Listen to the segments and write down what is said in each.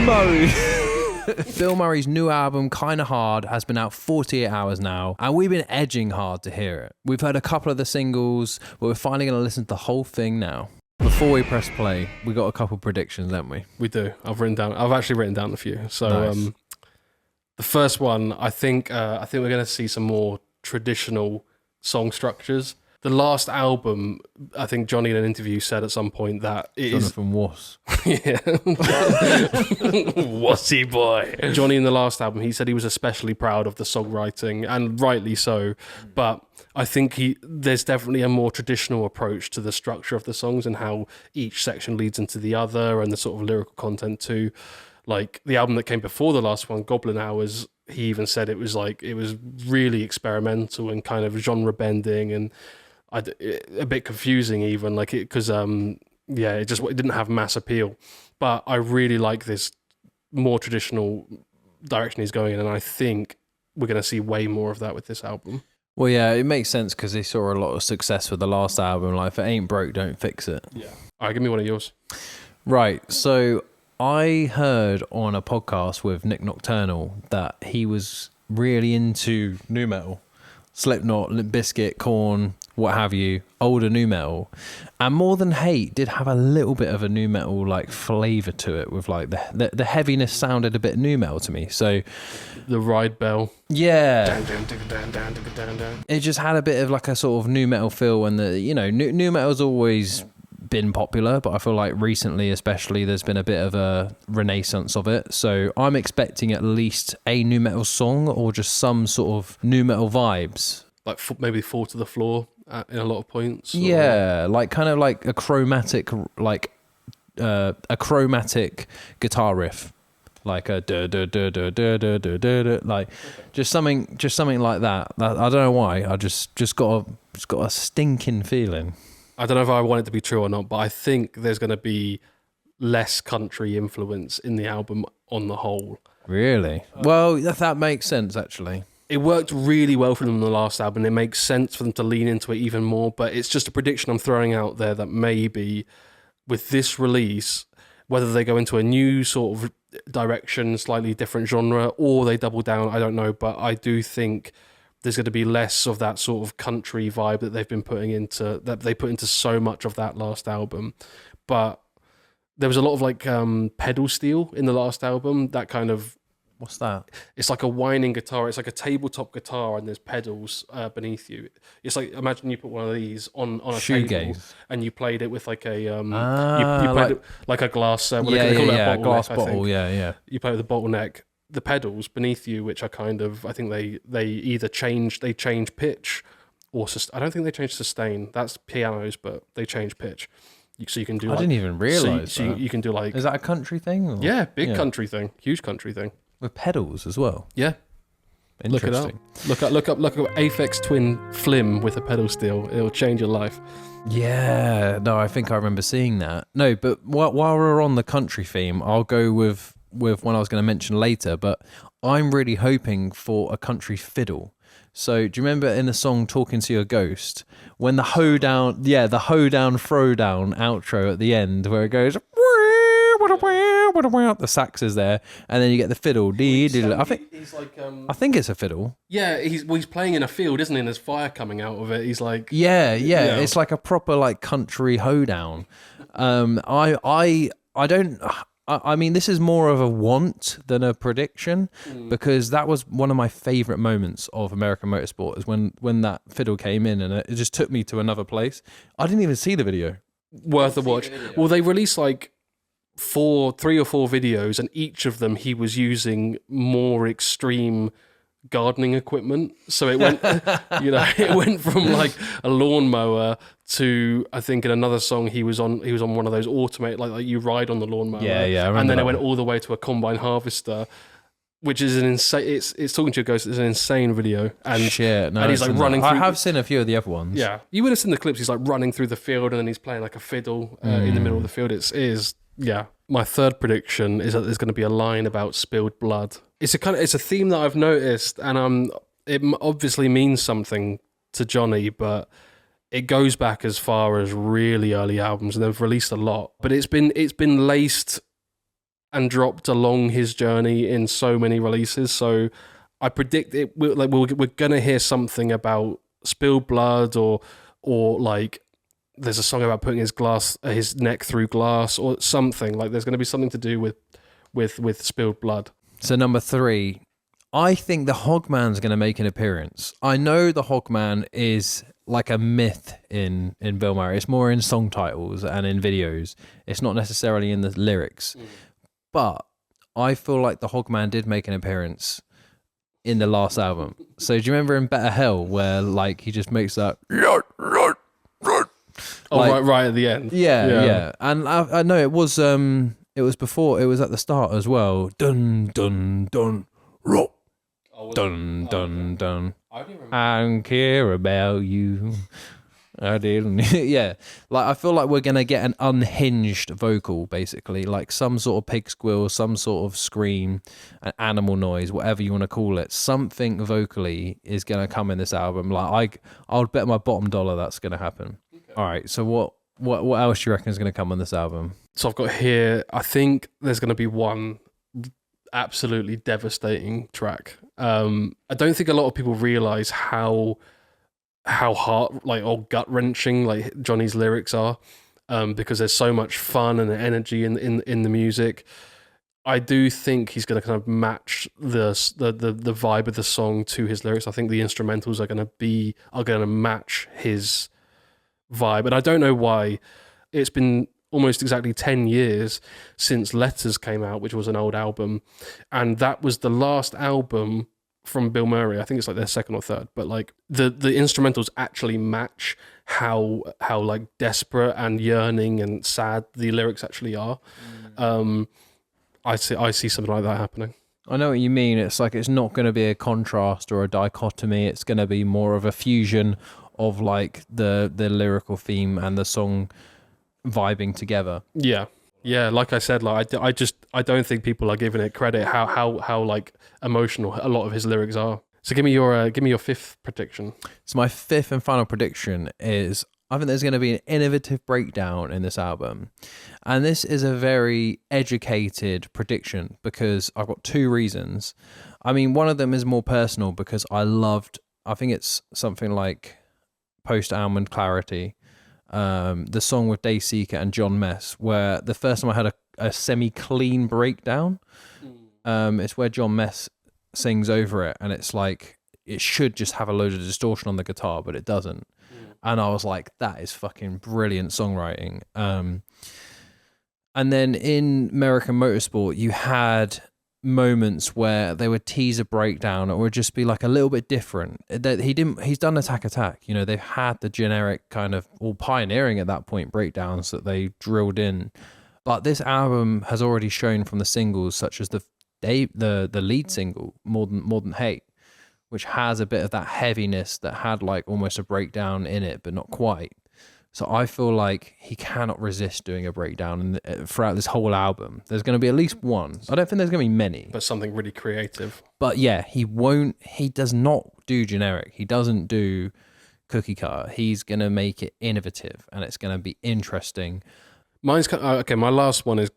Murray. Bill Murray's new album, Kinda Hard, has been out 48 hours now, and we've been edging hard to hear it. We've heard a couple of the singles, but we're finally going to listen to the whole thing now. Before we press play, we got a couple predictions, haven't we? We do. I've actually written down a few. So Nice. the first one, I think we're going to see some more traditional song structures. The last album, I think Johnny in an interview said at some point that it is... Jonathan Wass. Yeah. Wassy boy. Johnny in the last album, he said he was especially proud of the songwriting, and rightly so. But I think there's definitely a more traditional approach to the structure of the songs and how each section leads into the other, and the sort of lyrical content too. Like the album that came before the last one, Goblin Hours, he even said it was really experimental and kind of genre bending and a bit confusing even, like it, because it didn't have mass appeal. But I really like this more traditional direction he's going in, and I think we're going to see way more of that with this album. Well, yeah, it makes sense because he saw a lot of success with the last album. Like, if it ain't broke, don't fix it. Yeah. All right, give me one of yours. Right, so I heard on a podcast with Nick Nocturnal that he was really into nu metal. Slipknot, Limp Bizkit, Korn, what have you, older nu metal. And More Than Hate did have a little bit of a nu metal like flavour to it, with like the heaviness sounded a bit nu metal to me. So the ride bell. Yeah. It just had a bit of like a sort of nu metal feel, and nu metal's always been popular, but I feel like recently especially there's been a bit of a renaissance of it. So I'm expecting at least a nu metal song or just some sort of nu metal vibes, like maybe Fall to the Floor in a lot of points, or... yeah, like kind of like a chromatic guitar riff, like a da da da da da da da da, like just something like that. I don't know why, I just got a stinking feeling. I don't know if I want it to be true or not, but I think there's going to be less country influence in the album on the whole. Really? Well, that makes sense, actually. It worked really well for them in the last album. It makes sense for them to lean into it even more, but it's just a prediction I'm throwing out there that maybe with this release, whether they go into a new sort of direction, slightly different genre, or they double down, I don't know, but I do think there's going to be less of that sort of country vibe that they put into so much of that last album. But there was a lot of like pedal steel in the last album, that kind of... What's that? It's like a whining guitar. It's like a tabletop guitar, and there's pedals beneath you. It's like, imagine you put one of these on a table, and you played it with like a you played it like a glass. They call it a glass bottle, bottle. Yeah. You play with a bottleneck. The pedals beneath you, which are kind of, I think they either change pitch, or I don't think they change sustain. That's pianos, but they change pitch. So you can do. I didn't even realise. So you can do like. Is that a country thing? Or? Yeah, country thing, huge country thing. With pedals as well. Yeah. Look it up. Look up Aphex Twin Flim with a pedal steel. It'll change your life. Yeah. No, I think I remember seeing that. No, but while we're on the country theme, I'll go with one I was going to mention later, but I'm really hoping for a country fiddle. So do you remember in the song Talking to Your Ghost, when the hoedown throwdown outro at the end, where it goes, the sax is there, and then you get the fiddle. I think it's a fiddle. Yeah, he's playing in a field, isn't he? And there's fire coming out of it. He's like, yeah. It's like a proper like country hoedown. I mean, this is more of a want than a prediction, because that was one of my favourite moments of American Motorsport, is when that fiddle came in, and it just took me to another place. I didn't even see the video. Worth a watch. Well, they released like 3 or 4 videos, and each of them he was using more extreme gardening equipment. So it went, it went from like a lawnmower to, I think in another song he was on one of those automated, like you ride on the lawnmower. Yeah. And then it went all the way to a combine harvester, which is an insane. It's Talking to Your Ghost. It's an insane video. And shit, no, and he's like running through. I have seen a few of the other ones. Yeah, you would have seen the clips. He's like running through the field, and then he's playing like a fiddle in the middle of the field. It is. Yeah. My third prediction is that there's going to be a line about spilled blood. It's a theme that I've noticed, and it obviously means something to Johnny, but it goes back as far as really early albums, and they've released a lot. But it's been laced and dropped along his journey in so many releases. So I predict we're gonna hear something about spilled blood, or like there's a song about putting his neck through glass, or something. Like there's gonna be something to do with spilled blood. So number 3, I think the Hogman's going to make an appearance. I know the Hogman is like a myth in Bilmuri. It's more in song titles and in videos. It's not necessarily in the lyrics. But I feel like the Hogman did make an appearance in the last album. So do you remember in Better Hell where like he just makes that right at the end. Yeah. And I know it was before, it was at the start as well. Dun dun dun rock. Dun dun dun. I don't care about you. I didn't. Yeah, like I feel like we're gonna get an unhinged vocal, basically, like some sort of pig squeal, some sort of scream, an animal noise, whatever you want to call it. Something vocally is gonna come in this album. Like I'll bet my bottom dollar that's gonna happen. Okay. All right. So what else do you reckon is gonna come on this album? So I've got here. I think there's gonna be one absolutely devastating track. I don't think a lot of people realize how hard, like, or gut wrenching like Johnny's lyrics are, because there's so much fun and energy in the music. I do think he's going to kind of match the vibe of the song to his lyrics. I think the instrumentals are going to match his vibe, and I don't know why. It's been almost exactly 10 years since Letters came out, which was an old album, and that was the last album from Bilmuri. I think it's like their second or third, but like the instrumentals actually match how like desperate and yearning and sad the lyrics actually are. I see something like that happening. I know what you mean. It's like it's not going to be a contrast or a dichotomy. It's going to be more of a fusion of like the lyrical theme and the song vibing together. Yeah, like I said, like I don't think people are giving it credit how like emotional a lot of his lyrics are. So give me your fifth prediction. So my fifth and final prediction is I think there's going to be an innovative breakdown in this album, and this is a very educated prediction because I've got 2 reasons. I mean, one of them is more personal because I think it's something like Post Almond Clarity. The song with Dayseeker and John Mess, where the first time I had a semi-clean breakdown, it's where John Mess sings over it, and it's like it should just have a load of distortion on the guitar, but it doesn't. And I was like, that is fucking brilliant songwriting. And then in American Motorsport, you had moments where they would tease a breakdown or would just be like a little bit different. He's done Attack. You know, they've had the generic kind of, all pioneering at that point, breakdowns that they drilled in. But this album has already shown from the singles, such as the lead single, More Than Hate, which has a bit of that heaviness that had like almost a breakdown in it, but not quite. So I feel like he cannot resist doing a breakdown throughout this whole album. There's going to be at least one. I don't think there's going to be many. But something really creative. But yeah, he does not do generic. He doesn't do cookie cutter. He's going to make it innovative, and it's going to be interesting. Mine's okay. My last one is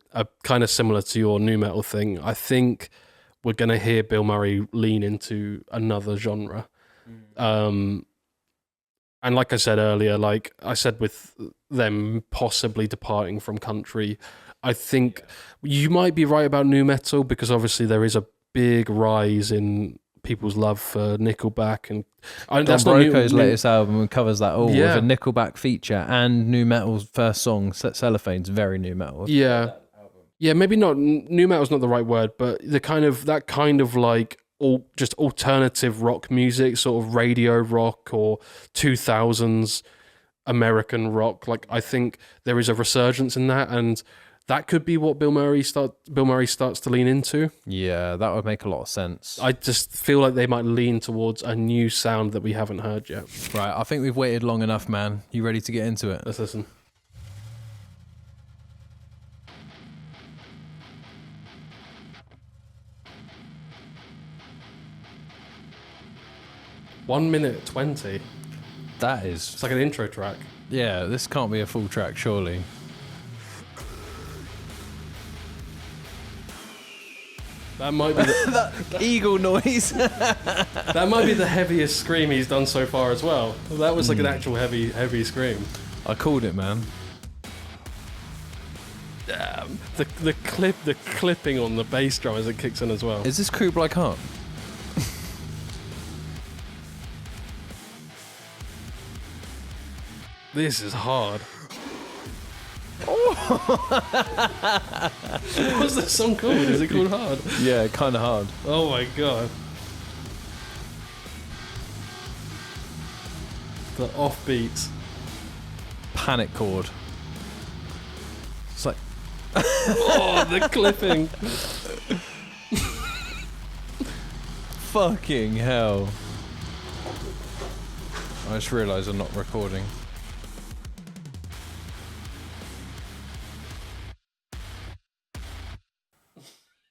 kind of similar to your nu metal thing. I think we're going to hear Bilmuri lean into another genre. And like I said earlier, like I said with them possibly departing from country, I think you might be right about nu metal because obviously there is a big rise in people's love for Nickelback, and that's Broco's latest album covers that all with a Nickelback feature, and nu metal's first song, Cellophane's very nu metal. Yeah, maybe not. Nu metal's not the right word, but that kind of like just alternative rock music, sort of radio rock or 2000s American rock. Like I think there is a resurgence in that, and that could be what Bilmuri starts to lean into. Yeah, that would make a lot of sense. I just feel like they might lean towards a new sound that we haven't heard yet. Right, I think we've waited long enough, man. You ready to get into it? Let's listen. One minute 20. It's like an intro track. Yeah, this can't be a full track, surely. That might be that eagle noise. that might be the heaviest scream he's done so far as well. That was like an actual heavy scream. I called it, man. Damn. The clipping on the bass drum as it kicks in as well. Is this Kublai Khan? This is hard. What's the song called? Is it called Hard? Yeah, kind of hard. Oh my god. The offbeat. Panic chord. It's like... Oh, the clipping. Fucking hell. I just realised I'm not recording.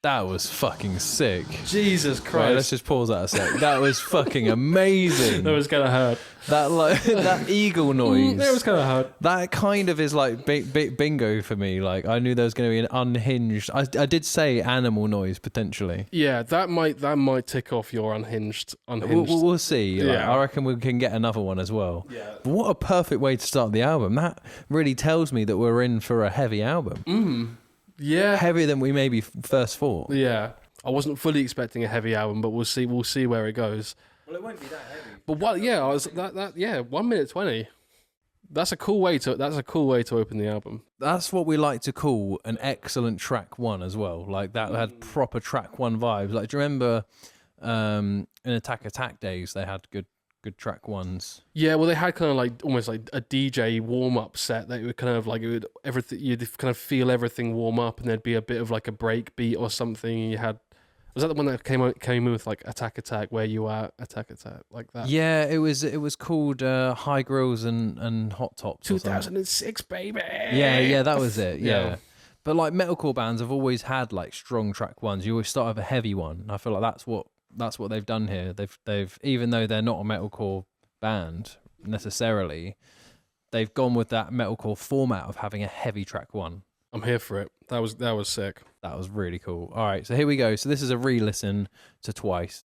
That was fucking sick. Jesus Christ. Right, let's just pause that a sec. That was fucking amazing. That was kind of hard. That like that eagle noise. That was kind of hard. That kind of is like bingo for me. Like I knew there was going to be an unhinged. I did say animal noise potentially. Yeah, that might tick off your unhinged. We'll see. Like, Yeah. I reckon we can get another one as well. Yeah. But what a perfect way to start the album. That really tells me that we're in for a heavy album. Yeah. Heavier than we maybe first thought. Yeah. I wasn't fully expecting a heavy album, but we'll see where it goes. Well, it won't be that heavy. But what? Yeah, I was that. Yeah, 1 minute 20. That's a cool way to open the album. That's what we like to call an excellent track one as well. Like that had proper track one vibes. Like, do you remember in Attack days they had good track ones? Yeah, well, they had kind of like almost like a DJ warm up set that would kind of like you'd kind of feel everything warm up, and there'd be a bit of like a break beat or something. You had. Was that the one that came in with like Attack, Where You At, Attack, like that? Yeah, it was called High Grills and Hot Tops. 2006, baby. Yeah, that was it. Yeah. Yeah. But like metalcore bands have always had like strong track ones. You always start with a heavy one. And I feel like that's what they've done here. They've even though they're not a metalcore band necessarily, they've gone with that metalcore format of having a heavy track one. I'm here for it. That was sick. That was really cool. All right, so here we go. So this is a re-listen to Twice.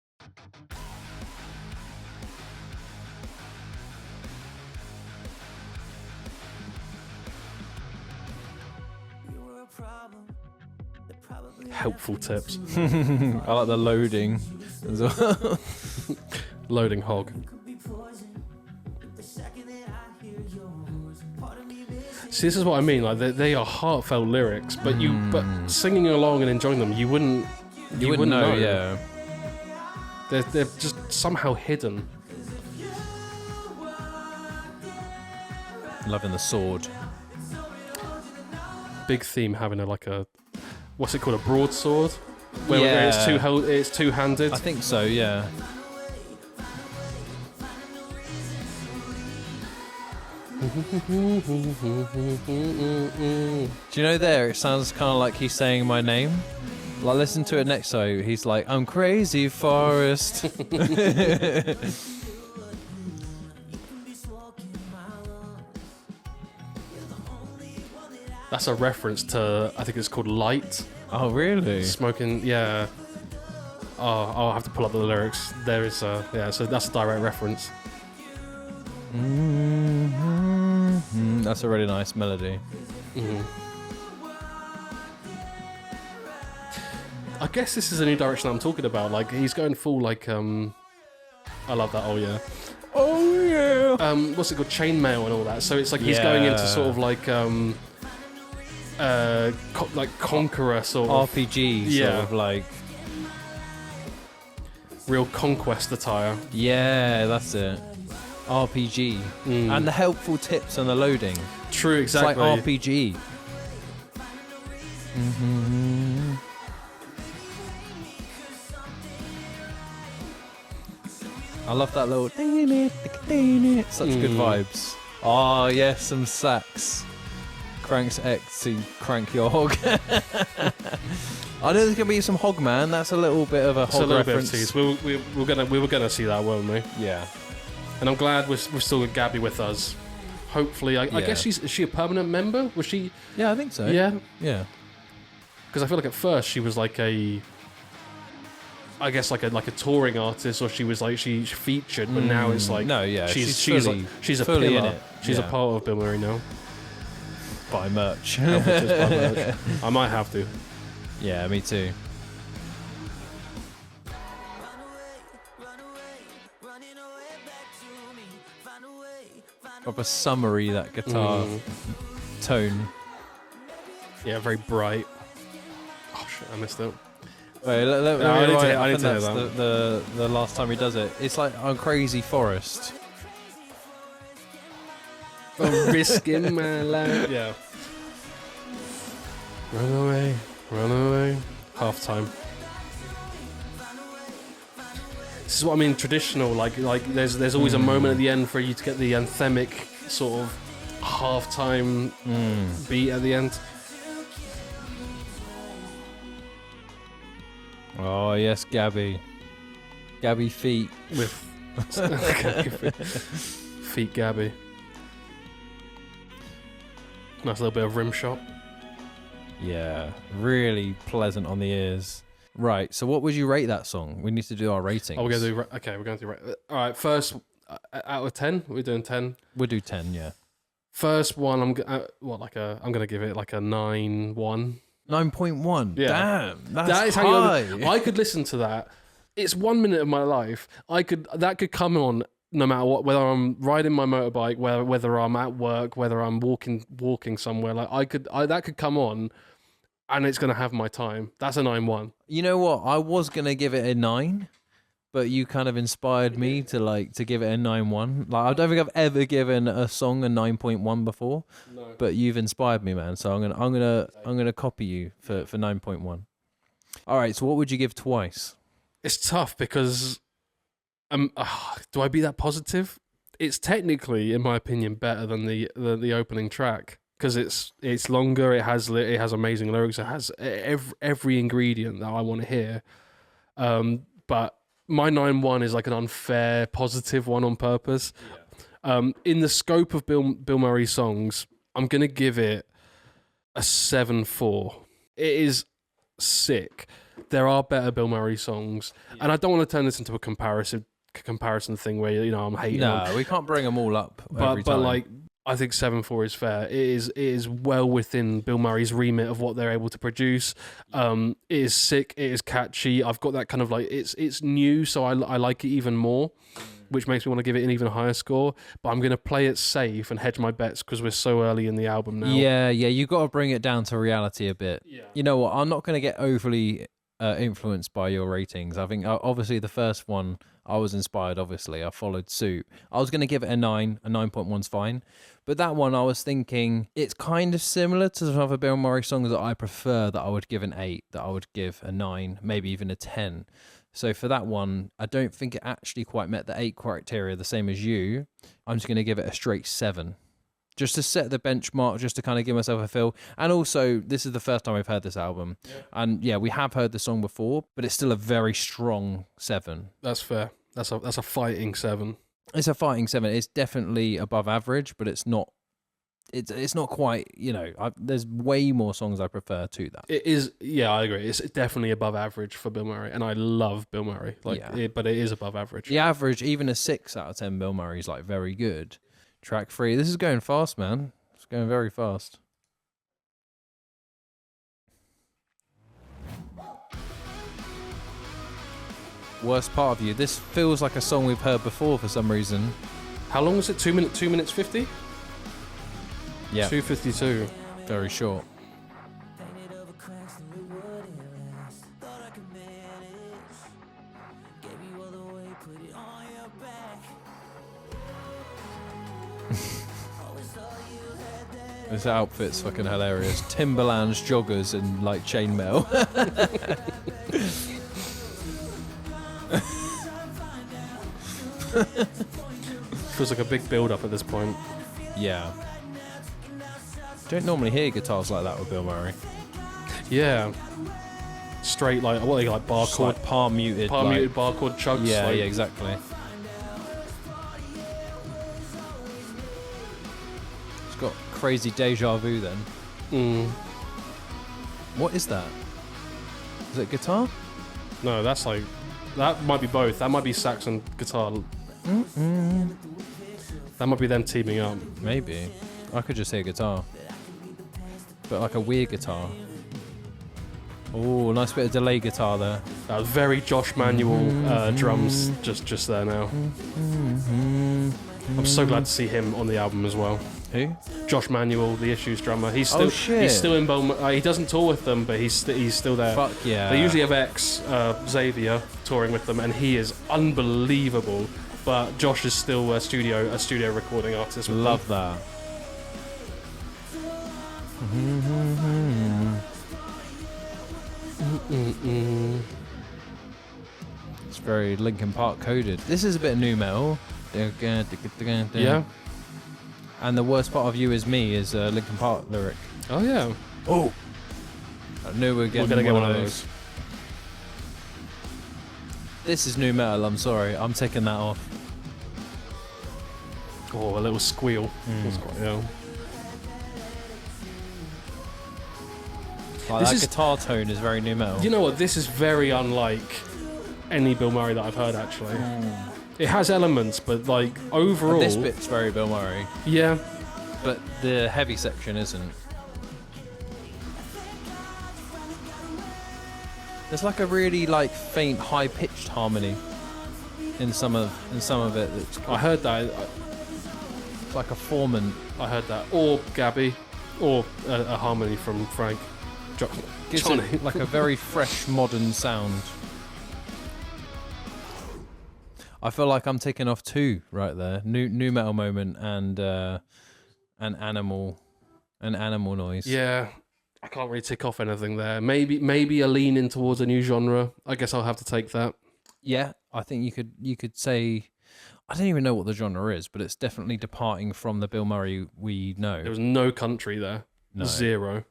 Helpful tips. I like the loading as well. Loading hog. See, this is what I mean. Like they are heartfelt lyrics, but but singing along and enjoying them, you wouldn't know. Yeah. They're just somehow hidden. Loving the sword. Big theme having a what's it called, a broadsword, where it's two-handed. I think so. Yeah. Do you know there? It sounds kind of like he's saying my name. Like, listen to it next. So he's like, "I'm crazy, Forrest." That's a reference to, I think it's called Light. Oh, really? Smoking, yeah. Oh, I'll have to pull up the lyrics. There is so that's a direct reference. That's a really nice melody. I guess this is a new direction I'm talking about. Like, he's going full, like, I love that, oh yeah. Oh yeah. What's it called? Chainmail and all that. So it's like he's going into sort of like, like Conqueror sort of. RPG sort of like. Real conquest attire. Yeah, that's it. RPG. And the helpful tips on the loading. True, exactly. It's like RPG. I love that little such good vibes. Oh yes, some sax. Cranks X to crank your hog. I know there's gonna be some hog man. That's a little bit of a hog reference. Bit of tease. We were gonna see that, weren't we? Yeah. And I'm glad we're still got Gabby with us. Hopefully, I guess is she a permanent member? Was she? Yeah, I think so. Yeah. Yeah. Because I feel like at first she was like a I guess like a touring artist, or she was like she featured, but now it's like no, yeah, she's fully, she's a fully pillar. in it. She's Yeah. a part of Bilmuri now. Buy merch. Help us buy merch. I might have to. Yeah, me too. Proper summery, that guitar tone. Yeah, very bright. Oh shit, I missed it. Wait, let me No, I need to- rewind it. I need think to hear that's that. the last time he does it. It's like on Crazy Forrest. Risking my life. Yeah. Run away, run away. Half time. This is what I mean. Traditional, like there's always a moment at the end for you to get the anthemic sort of half-time beat at the end. Oh yes, Gabby. Gabby feet. With feet Gabby. Nice little bit of rim shot. Yeah, really pleasant on the ears. Right, so what would you rate that song? We need to do our ratings. Oh, we're gonna do. Okay, we're going to do. All right, first out of 10, we're doing 10. We'll do 10, yeah. First one, I'm gonna give it like a 9-1. 9.1. Yeah. Damn, that's That is high. how I could listen to that. It's 1 minute of my life. That could come on no matter what, whether I'm riding my motorbike, whether I'm at work, whether I'm walking somewhere. Like that could come on, and it's gonna have my time. That's a 9-1. You know what? I was gonna give it a 9, but you kind of inspired me to give it a 9.1. Like, I don't think I've ever given a song a 9.1 before, No. but you've inspired me, man. So I'm gonna copy you for 9.1. All right. So what would you give Twice? It's tough because do I be that positive? It's technically, in my opinion, better than the opening track because it's longer. It has amazing lyrics. It has every ingredient that I want to hear. But my 9.1 is like an unfair positive one on purpose. Yeah. In the scope of Bill Murray songs, I'm gonna give it a 7.4. It is sick. There are better Bill Murray songs, and I don't want to turn this into a comparison thing where I'm hating. No, we can't bring them all up every time. But like, I think 7.4 is fair. It is well within Bill Murray's remit of what they're able to produce. It is sick. It is catchy. I've got that kind of like it's new, so I like it even more, which makes me want to give it an even higher score. But I'm going to play it safe and hedge my bets because we're so early in the album now. Yeah, you got to bring it down to reality a bit. Yeah. You know what? I'm not going to get overly influenced by your ratings. I think obviously the first one I was inspired. Obviously, I followed suit. I was going to give it a 9. A 9.1's fine, but that one I was thinking it's kind of similar to some other Bill Murray songs that I prefer. That I would give an 8. That I would give a 9, maybe even a 10. So for that one, I don't think it actually quite met the 8 criteria, the same as you. I'm just going to give it a straight 7. Just to set the benchmark, just to kind of give myself a feel. And also, this is the first time we've heard this album. Yeah. And yeah, we have heard the song before, but it's still a very strong 7. That's fair. That's a fighting 7. It's a fighting 7. It's definitely above average, but it's not. It's not quite. There's way more songs I prefer to that. It is. Yeah, I agree. It's definitely above average for Bill Murray, and I love Bill Murray. But it is above average. The average, even a 6 out of 10, Bill Murray is like very good. Track 3. This is going fast, man. It's going very fast. Worst part of you. This feels like a song we've heard before for some reason. How long was it? 2 minutes 50? Yeah. 2:52. Very short. This outfit's fucking hilarious. Timberlands, joggers, and like chainmail. Feels like a big build-up at this point. Yeah. Don't normally hear guitars like that with Bill Murray. Yeah. Straight like what are they like bar chord, palm muted, bar chord chugs. Yeah, yeah, exactly. It's got crazy deja vu then. Mm. What is that? Is it guitar? No, that's like That might be both. That might be sax and guitar. That might be them teaming up. Maybe. I could just hear guitar. But like a weird guitar. Oh, nice bit of delay guitar there. That was very Josh Manuel drums just there now. I'm so glad to see him on the album as well. Who? Josh Manuel, the Issues drummer. He's still he's still in Bilmuri. He doesn't tour with them, but he's still there. Fuck yeah. They usually have Xavier touring with them, and he is unbelievable. But Josh is still a studio recording artist. With Love them. that. It's very Linkin Park coded. This is a bit of new metal. Yeah. And the worst part of You Is Me is a Linkin Park lyric. Oh yeah. Oh. I knew we're gonna get one of those. This is new metal. I'm sorry. I'm taking that off. Oh, a little squeal. Yeah. Like that guitar tone is very new metal. You know what? This is very unlike any Bill Murray that I've heard, actually. It has elements, but like overall... This bit's very Bill Murray. Yeah. But the heavy section isn't. There's like a really like faint, high-pitched harmony in some of it. That's I heard that. It's like a Foreman. I heard that. Or Gabby. Or a harmony from Frank. Gives Johnny. it like a very fresh, modern sound. I feel like I'm taking off two right there. New metal moment and an animal noise. Yeah, I can't really tick off anything there. Maybe a lean in towards a new genre. I guess I'll have to take that. Yeah, I think you could say, I don't even know what the genre is, but it's definitely departing from the Bill Murray we know. There was no country there. No. 0.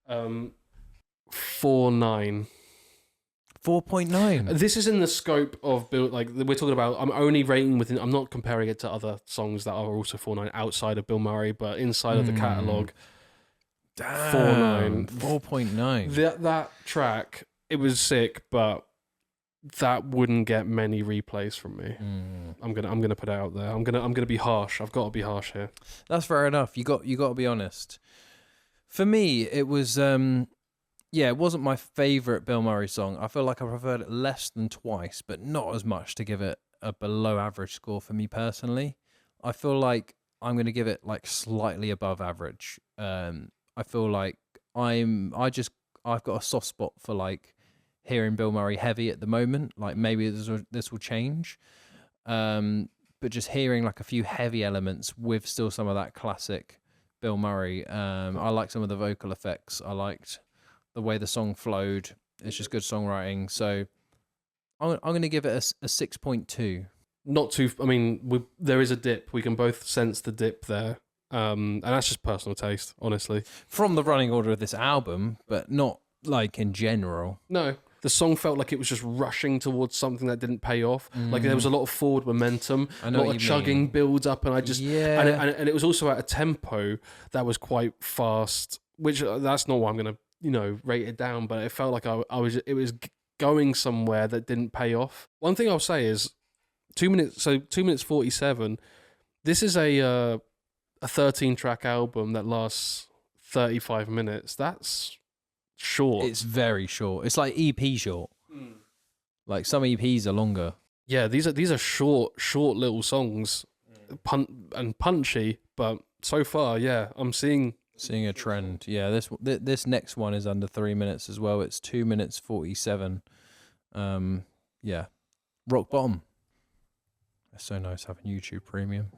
4.9. 4.9. This is in the scope of Bill. Like we're talking about, I'm only rating within. I'm not comparing it to other songs that are also 4.9 outside of Bill Murray, but inside of the catalog. 4.9. 4.9. That track, it was sick, but that wouldn't get many replays from me. I'm gonna put it out there. I'm gonna be harsh. I've got to be harsh here. That's fair enough. You got to be honest. For me, it was it wasn't my favorite Bill Murray song. I feel like I preferred it less than twice, but not as much to give it a below average score for me personally. I feel like I'm going to give it like slightly above average. I feel like I've got a soft spot for like hearing Bill Murray heavy at the moment. Like maybe this will change. But just hearing like a few heavy elements with still some of that classic Bill Murray. I like some of the vocal effects. I liked the way the song flowed. It's just good songwriting. So I'm going to give it a 6.2. Not too. I mean, there is a dip. We can both sense the dip there, and that's just personal taste, honestly. From the running order of this album, but not like in general. No, the song felt like it was just rushing towards something that didn't pay off. Like there was a lot of forward momentum, a lot of chugging builds up, and and it was also at a tempo that was quite fast. Which that's not why I'm gonna rate it down, but it felt like it was going somewhere that didn't pay off. One thing I'll say is 2 minutes. So 2 minutes 47. This is a 13-track album that lasts 35 minutes. That's short. It's very short. It's like EP short. Like some EPs are longer. Yeah, these are short little songs, punchy. But so far, yeah, I'm seeing a trend. Yeah, this next one is under 3 minutes as well. It's 2 minutes 47. Yeah, rock bottom. It's so nice having YouTube Premium.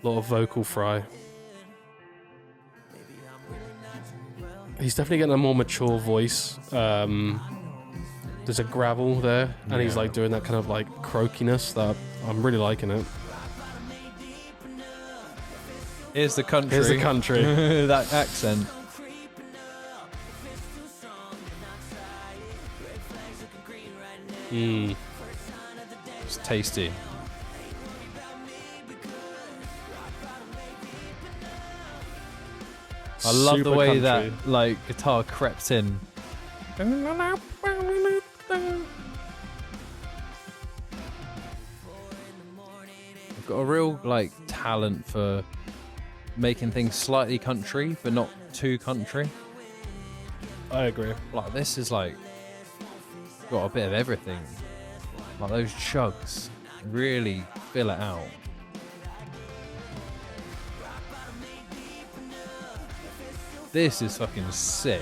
a lot of vocal fry. He's definitely getting a more mature voice. There's a gravel there, and he's like doing that kind of like croakiness that I'm really liking it. Here's the country. That accent. It's tasty. I love the Super way country. that like guitar crept in. I've got a real like talent for making things slightly country, but not too country. I agree. Like this is like got a bit of everything. Like those chugs really fill it out. This is fucking sick.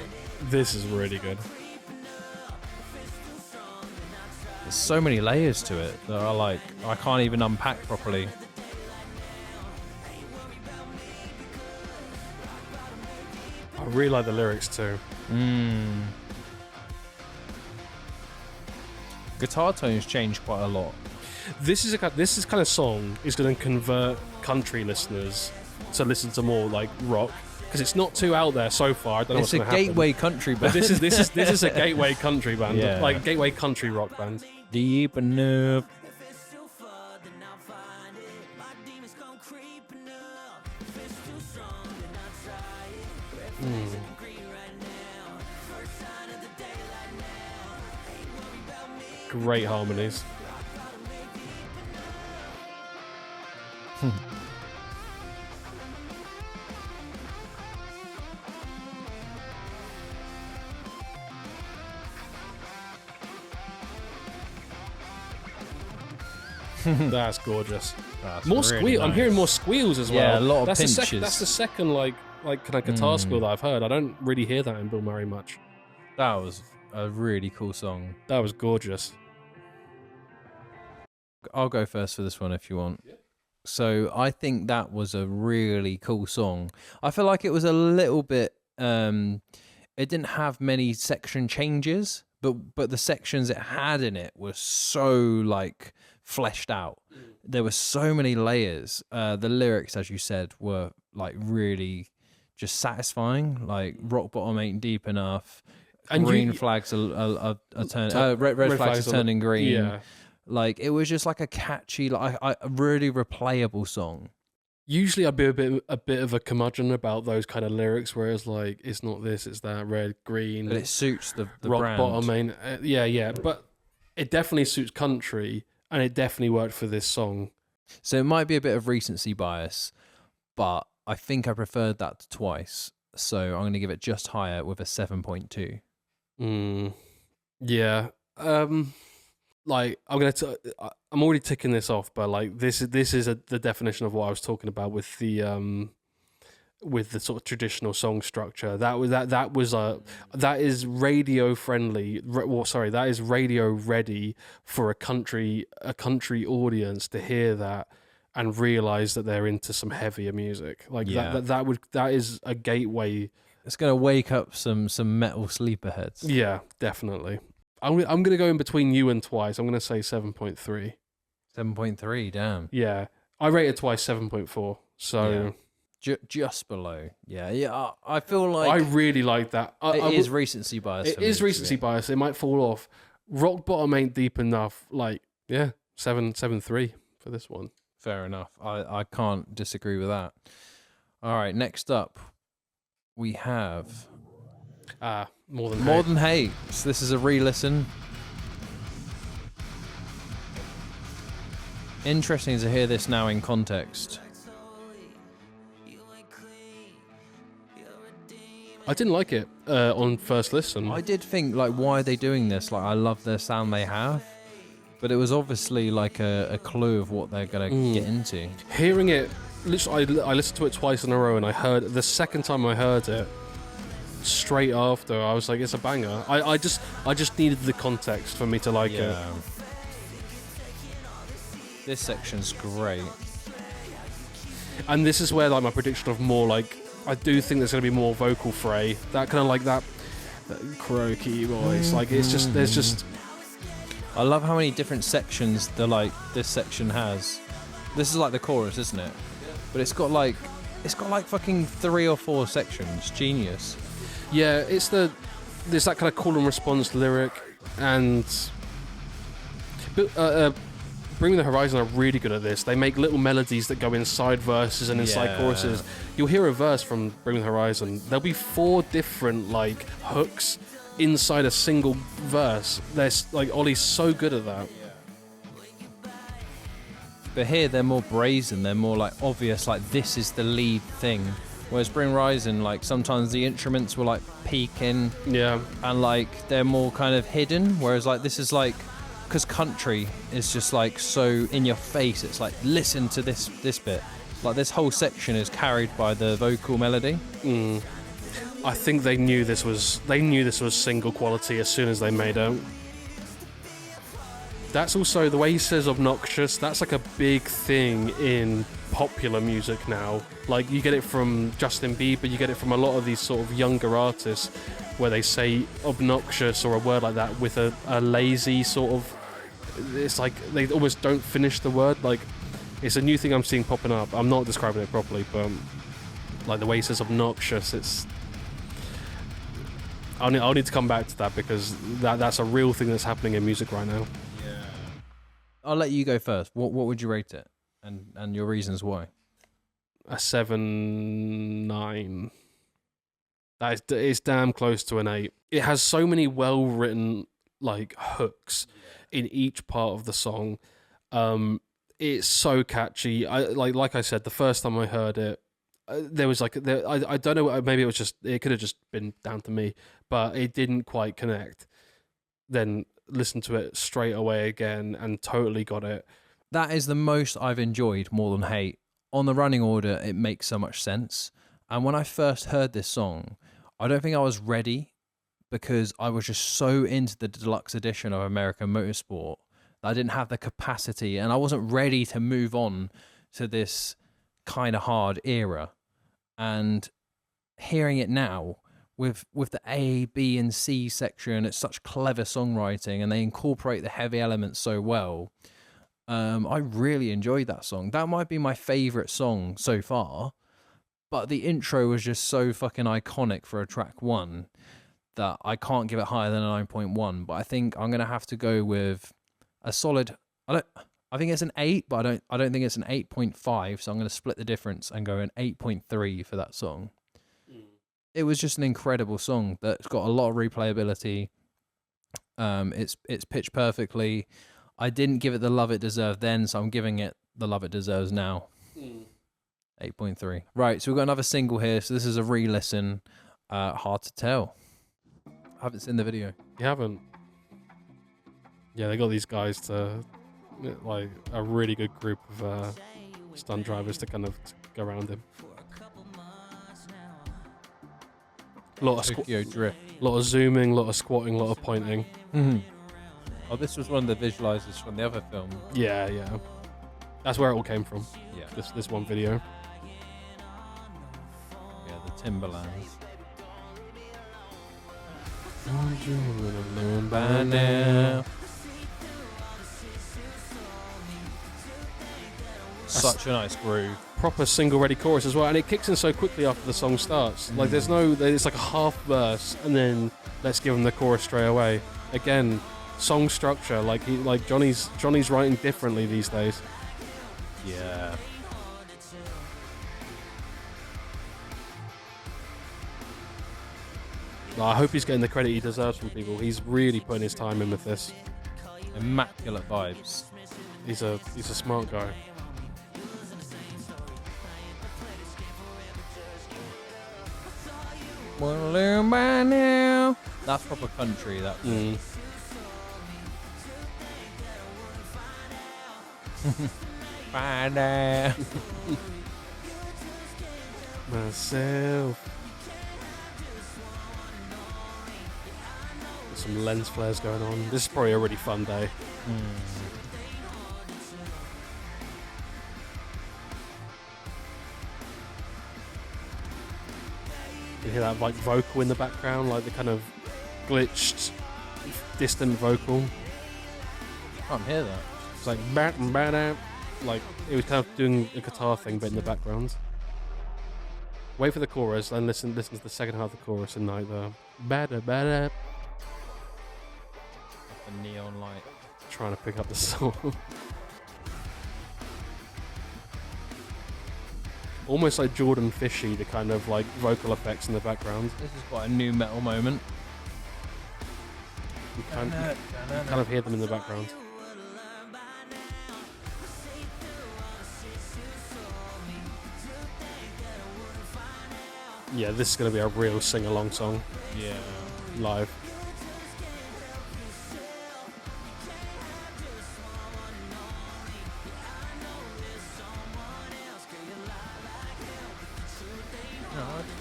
This is really good. There's so many layers to it that are like I can't even unpack properly. I really like the lyrics too. Guitar tones change quite a lot. This is kind of song is going to convert country listeners to listen to more like rock, because it's not too out there so far. I don't know It's what's a going to happen. gateway country band. But this is a gateway country band, Yeah. like gateway country rock band. Deep enough. Great harmonies. That's gorgeous. That's More really squeal. I'm nice. hearing more squeals as well. Yeah, a lot of that's pinches. that's the second like kind of guitar squeal that I've heard. I don't really hear that in Bill Murray much. That was a really cool song. That was gorgeous. I'll go first for this one if you want. So I think that was a really cool song. I feel like it was a little bit it didn't have many section changes, but the sections it had in it were so like fleshed out. There were so many layers. The lyrics, as you said, were like really just satisfying. Like rock bottom ain't deep enough. And Green flags are turning. Red flags are turning green. Yeah. Like it was just like a catchy, like a really replayable song. Usually I'd be a bit of a curmudgeon about those kind of lyrics, where it's like it's not this, it's that, red, green. But it suits the rock brand. bottom, main. Yeah. But it definitely suits country, and it definitely worked for this song. So it might be a bit of recency bias, but I think I preferred that to Twice. So I'm going to give it just higher with a 7.2. Yeah. Like I'm already ticking this off, but like this is the definition of what I was talking about with the sort of traditional song structure. That is radio friendly. That is radio ready for a country audience to hear that and realize that they're into some heavier music. Like that is a gateway. It's going to wake up some metal sleeper heads. Yeah, definitely. I'm going to go in between you and Twice. I'm going to say 7.3. 7.3, damn. Yeah. I rated Twice 7.4. So Just below. Yeah. I feel like I really like that. it is recency bias. It is recency bias. It might fall off. Rock bottom ain't deep enough. Like, yeah, 7.3 for this one. Fair enough. I can't disagree with that. All right, next up we have More Than Hate. So this is a re-listen. Interesting to hear this now in context. I didn't like it on first listen. I did think, like, why are they doing this? Like, I love the sound they have, but it was obviously like a clue of what they're gonna get into. Hearing it, literally, I listened to it twice in a row, and I heard the second time I heard it, straight after, I was like, it's a banger. I just needed the context for me to like it. This section's great. And this is where like my prediction of more like, I do think there's going to be more vocal fray. That kind of like that croaky voice. Like there's just. I love how many different sections this section has. This is like the chorus, isn't it? But it's got like fucking 3 or 4 sections. Genius. Yeah, there's that kind of call and response lyric, and Bring the Horizon are really good at this. They make little melodies that go inside verses and inside choruses. You'll hear a verse from Bring the Horizon. There'll be 4 different like hooks inside a single verse. There's like Ollie's so good at that. But here they're more brazen. They're more like obvious. Like this is the lead thing. Whereas Bring Horizon, like sometimes the instruments will like peek in. Yeah. And like they're more kind of hidden. Whereas like this is like. Because country is just like so in your face. It's like listen to this bit. Like this whole section is carried by the vocal melody. I think they knew this was single quality as soon as they made it. That's also the way he says obnoxious. That's like a big thing in popular music now. Like you get it from Justin Bieber, you get it from a lot of these sort of younger artists where they say obnoxious or a word like that with a lazy sort of. It's like they almost don't finish the word. Like it's a new thing I'm seeing popping up. I'm not describing it properly, but like the way he says obnoxious, it's. I'll need to come back to that because that's a real thing that's happening in music right now. Yeah. I'll let you go first. What would you rate it, and your reasons why? A 7-9. It's damn close to an 8. It has so many well written like hooks in each part of the song. It's so catchy. Like I said, the first time I heard it, there was like I don't know, maybe it could have just been down to me, but it didn't quite connect. Then listened to it straight away again and totally got it. That is the most I've enjoyed more than hate. On the running order, it makes so much sense. And when I first heard this song, I don't think I was ready because I was just so into the deluxe edition of American Motorsport that I didn't have the capacity and I wasn't ready to move on to this kind of hard era. And hearing it now with the A, B, and C section, it's such clever songwriting and they incorporate the heavy elements so well. I really enjoyed that song. That might be my favorite song so far, but the intro was just so fucking iconic for a track 1 that I can't give it higher than a 9.1. But I think I'm gonna have to go with a solid. I think it's an 8, but I don't think it's an 8.5. So I'm gonna split the difference and go an 8.3 for that song. It was just an incredible song that's got a lot of replayability. It's pitched perfectly. I didn't give it the love it deserved then, so I'm giving it the love it deserves now. 8.3. Right, so we've got another single here. So this is a re-listen. Hard to tell. I haven't seen the video. You haven't? Yeah, they got these guys to, like, a really good group of stunt drivers to kind of go around him. A lot of Tokyo Drift. lot of zooming, a lot of squatting, a lot of pointing. Mm-hmm. Oh, this was one of the visualizers from the other film. Yeah. That's where it all came from. Yeah. This one video. Yeah, the Timberlands. By now. Such a nice groove. Proper single ready chorus as well, and it kicks in so quickly after the song starts. Like it's like a half verse, and then let's give them the chorus straight away. Again, song structure, like Johnny's writing differently these days. Yeah. I hope he's getting the credit he deserves from people. He's really putting his time in with this. Immaculate vibes. He's a smart guy. Wanna learn by now. That's proper country. That. By now. Myself. Some lens flares going on. This is probably a really fun day. You hear that like vocal in the background, like the kind of glitched, distant vocal. Can't hear that. It's like ba-da-ba-da. Like it was kind of doing a guitar thing, but in the background. Wait for the chorus, then listen to the second half of the chorus and like the ba-da-ba-da. A neon light. trying to pick up the song. Almost like Jordan Fishy, the kind of like vocal effects in the background. This is quite a new metal moment. You kind of hear them in the background. Yeah, this is going to be a real sing-along song. Yeah. Live.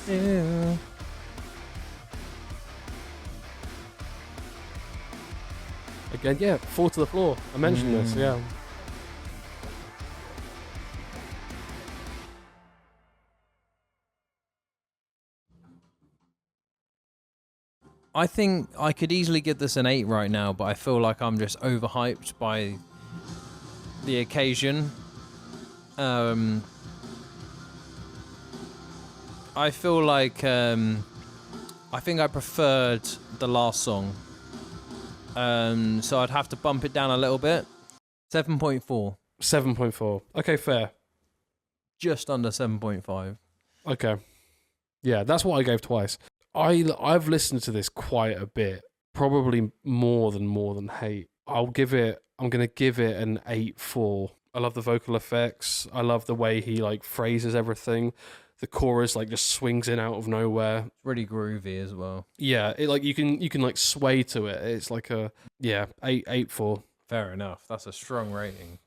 Yeah. Again, yeah, fall to the floor. I mentioned this, yeah. I think I could easily give this an 8 right now, but I feel like I'm just overhyped by the occasion. I feel like I think I preferred the last song. So I'd have to bump it down a little bit. 7.4. 7.4. Okay, fair. Just under 7.5. Okay. Yeah, that's what I gave twice. I've listened to this quite a bit, probably more than hate. I'm gonna give it an 8.4. I love the vocal effects. I love the way he like phrases everything. The chorus like just swings in out of nowhere. Really groovy as well. Yeah, it like you can like sway to it. It's like a 8.4. Fair enough. That's a strong rating.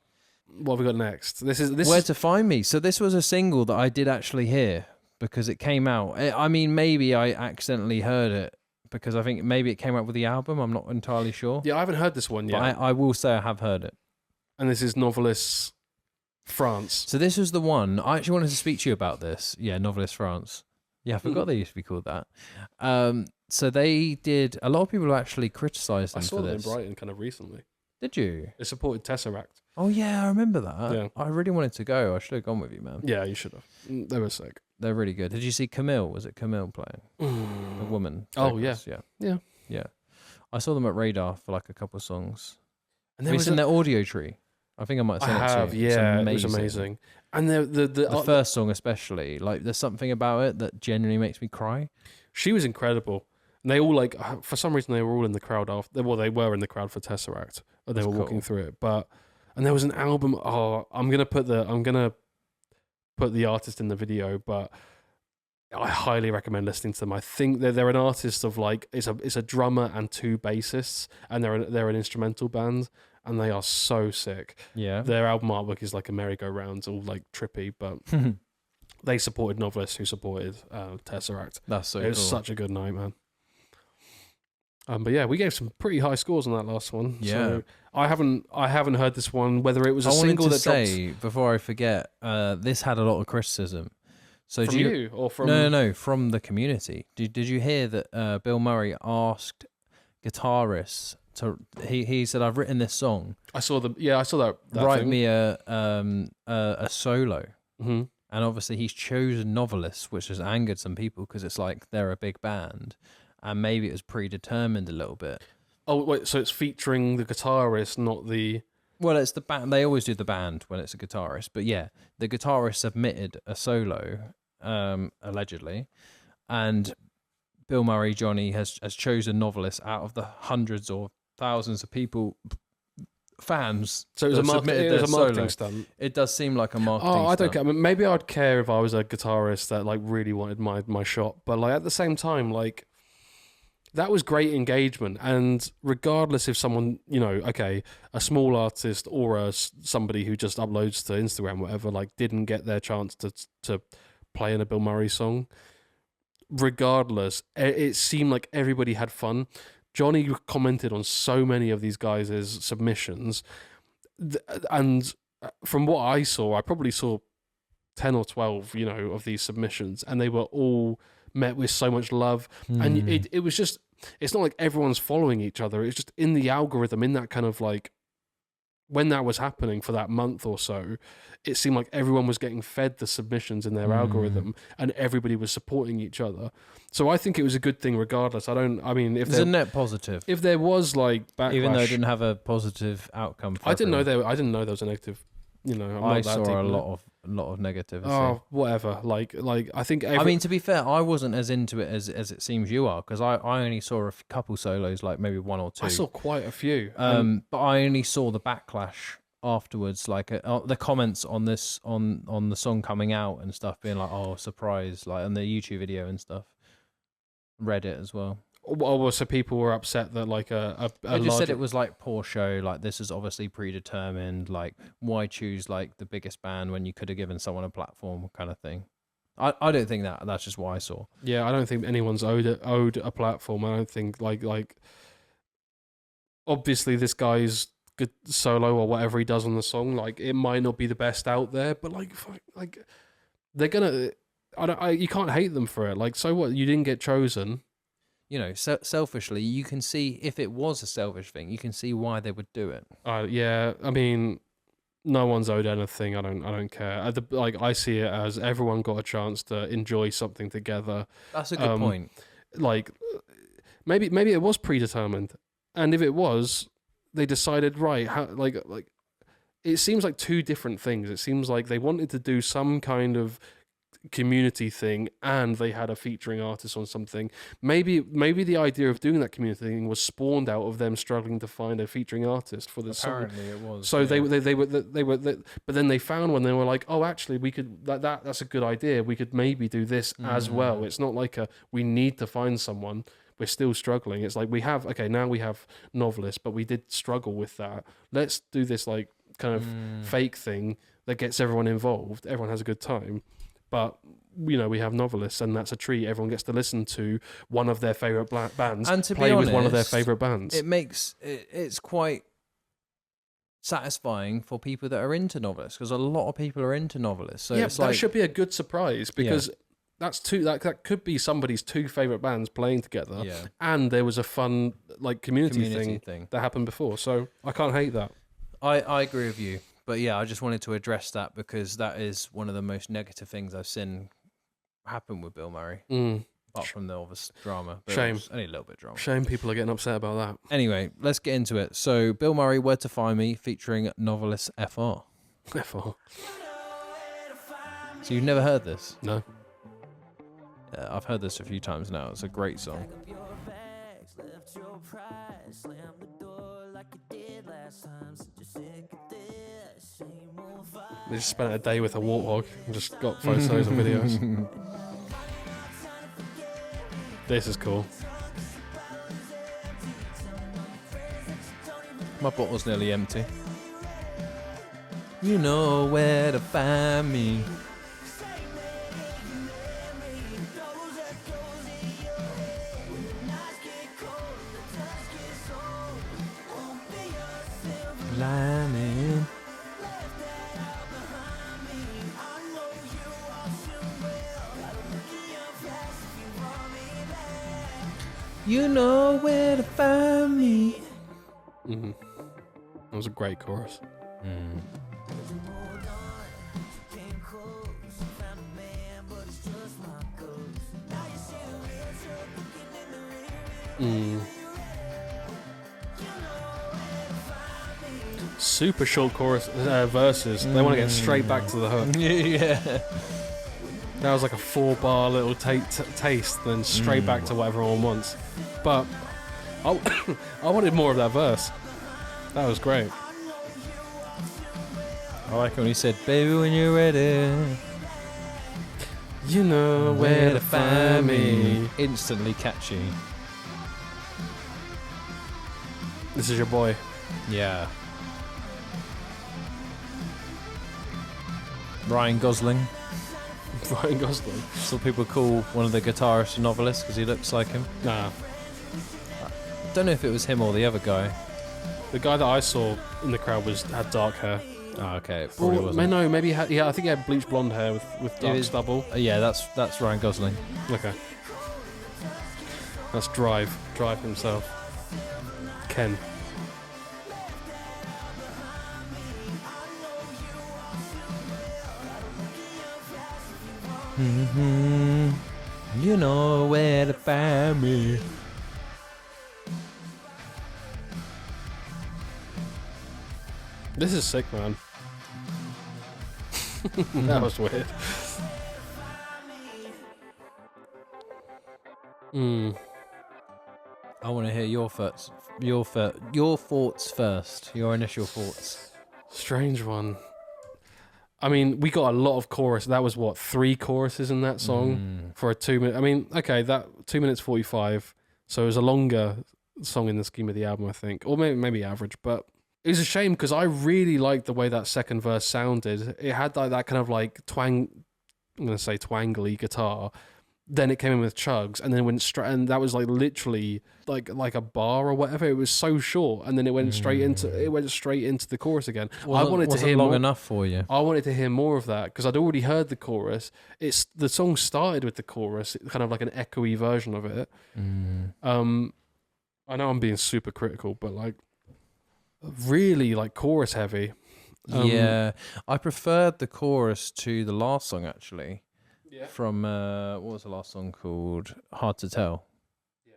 What have we got next? This Where to find me? So this was a single that I did actually hear because it came out. I mean, maybe I accidentally heard it because I think maybe it came out with the album. I'm not entirely sure. Yeah, I haven't heard this one yet. But I will say I have heard it. And this is Novelist France. So this was the one. I actually wanted to speak to you about this. Yeah, Novelist France. Yeah, I forgot they used to be called that. So they did. A lot of people actually criticised them I saw for them this. in Brighton kind of recently. Did you? They supported Tesseract. Oh yeah, I remember that. Yeah. I really wanted to go. I should have gone with you, man. Yeah, you should have. They were sick. They're really good. Did you see Camille? Was it Camille playing? The woman. Oh, vocalist, yeah. I saw them at Radar for like a couple of songs. And Have you seen their audio tree? I think I might have sent it to you. It was amazing. And the first song especially, like there's something about it that genuinely makes me cry. She was incredible. And they all like, for some reason they were all in the crowd after, well, they were in the crowd for Tesseract. Or they were walking through it. And there was an album, I'm going to put the artist in the video, but I highly recommend listening to them. I think they're an artist of like, it's a drummer and 2 bassists, and they're an instrumental band. And they are so sick. Yeah. Their album artwork is like a merry-go-round, all like trippy, but they supported Novelists who supported Tesseract. That's so cool. It was such a good night, man. But yeah, we gave some pretty high scores on that last one. Yeah. So I haven't heard this one, whether it was a single that dropped. Before I forget, this had a lot of criticism. So from you or from... No, from the community. Did you hear that Bilmuri asked guitarists he said, I've written this song. I saw that write thing. me a solo. Mm-hmm. And obviously he's chosen Novelists, which has angered some people because it's like they're a big band and maybe it was predetermined a little bit. Oh wait, so it's featuring the guitarist, not the... Well, it's the band. They always do the band when it's a guitarist, but yeah, the guitarist submitted a solo allegedly, and Bilmuri Johnny has chosen Novelists out of the hundreds or thousands of people, fans. So it was a marketing stunt. It does seem like a marketing stunt. I don't care. I mean, maybe I'd care if I was a guitarist that like really wanted my shot, but like at the same time, like that was great engagement. And regardless if someone, a small artist or somebody who just uploads to Instagram, whatever, like didn't get their chance to play in a Bilmuri song. Regardless, it seemed like everybody had fun. Johnny commented on so many of these guys' submissions, and from what I saw, I probably saw 10 or 12, of these submissions, and they were all met with so much love. And it was just, it's not like everyone's following each other. It's just in the algorithm, in that kind of like when that was happening for that month or so, it seemed like everyone was getting fed the submissions in their algorithm, and everybody was supporting each other. So I think it was a good thing regardless. I mean, if It's a net positive. if there was like backlash, Even though it didn't have a positive outcome for I didn't know everyone. I didn't know there was a negative. You know, I'm I not that deep saw a in it. lot of negativity. Oh, whatever. Like I think. I mean, to be fair, I wasn't as into it as it seems you are, because I only saw a couple solos, like maybe one or two. I saw quite a few. But I only saw the backlash afterwards, like the comments on this on the song coming out and stuff, being like, "Oh, surprise!" Like on the YouTube video and stuff. Reddit as well. Oh, so people were upset that like I just said it was like poor show. Like this is obviously predetermined. Like why choose like the biggest band when you could have given someone a platform, kind of thing. I don't think that's just what I saw. Yeah, I don't think anyone's owed a platform. I don't think like obviously this guy's good solo or whatever he does on the song. Like it might not be the best out there, but like they're gonna. You can't hate them for it. Like, so what? You didn't get chosen. You know, selfishly, you can see if it was a selfish thing, you can see why they would do it. Yeah, I mean, no one's owed anything. I don't care. I see it as everyone got a chance to enjoy something together. That's a good point. Like, maybe it was predetermined, and if it was, they decided right. How like it seems like two different things. It seems like they wanted to do some kind of community thing and they had a featuring artist on something. Maybe the idea of doing that community thing was spawned out of them struggling to find a featuring artist for the song. Apparently it was. So they were but then they found one. They were like, oh, actually we could that's a good idea. We could maybe do this as well. It's not like we need to find someone. We're still struggling. It's like now we have novelists, but we did struggle with that. Let's do this like kind of fake thing that gets everyone involved. Everyone has a good time. But, you know, we have novelists, and that's a treat. Everyone gets to listen to one of their favourite bands and to play be honest, with one of their favourite bands. It's quite satisfying for people that are into novelists, because a lot of people are into novelists. So it's that should be a good surprise, because that's that could be somebody's two favourite bands playing together, and there was a fun like community thing that happened before. So I can't hate that. I agree with you. But yeah, I just wanted to address that, because that is one of the most negative things I've seen happen with Bilmuri. Apart from the obvious drama. But Shame. Only a little bit drama. Shame people are getting upset about that. Anyway, let's get into it. So, Bilmuri, Where to Find Me, featuring novelist FR. FR. So you've never heard this? No. I've heard this a few times now. It's a great song. They just spent a day with a warthog and just got photos and videos. This is cool. My bottle's nearly empty. You know where to find me. Lining. You know where to find me. That was a great chorus. Super short chorus verses. They want to get straight back to the hook. Yeah. That was like a 4-bar little taste, then straight back to what everyone wants. But I wanted more of that verse. That was great. I like when he said, "Baby, when you're ready, you know where to find me." Instantly catchy. This is your boy. Yeah. Ryan Gosling. Ryan Gosling. Some people call one of the guitarists a novelist because he looks like him. Nah. Don't know if it was him or the other guy. The guy that I saw in the crowd had dark hair. Oh, okay. It probably wasn't. No, maybe he had, I think he had bleached blonde hair with dark stubble. Yeah, that's Ryan Gosling. Okay. That's Drive himself. Ken. You know where to find me. This is sick, man. That was weird. I want to hear your thoughts first. Your initial thoughts. Strange one. I mean, we got a lot of chorus. That was what, 3 choruses in that song for a 2 minute. I mean, okay, that 2 minutes 45. So it was a longer song in the scheme of the album, I think, or maybe average. But it was a shame because I really liked the way that second verse sounded. It had that kind of like twang. I'm gonna say twangly guitar. Then it came in with chugs, and then went straight, and that was like literally like a bar or whatever. It was so short, and then it went straight into the chorus again. I wanted to hear long more, enough for you. I wanted to hear more of that because I'd already heard the chorus. The song started with the chorus, kind of like an echoey version of it. I know I'm being super critical, but like really like chorus heavy. Yeah, I preferred the chorus to the last song actually. Yeah. From what was the last song called? Hard to Tell. Yeah.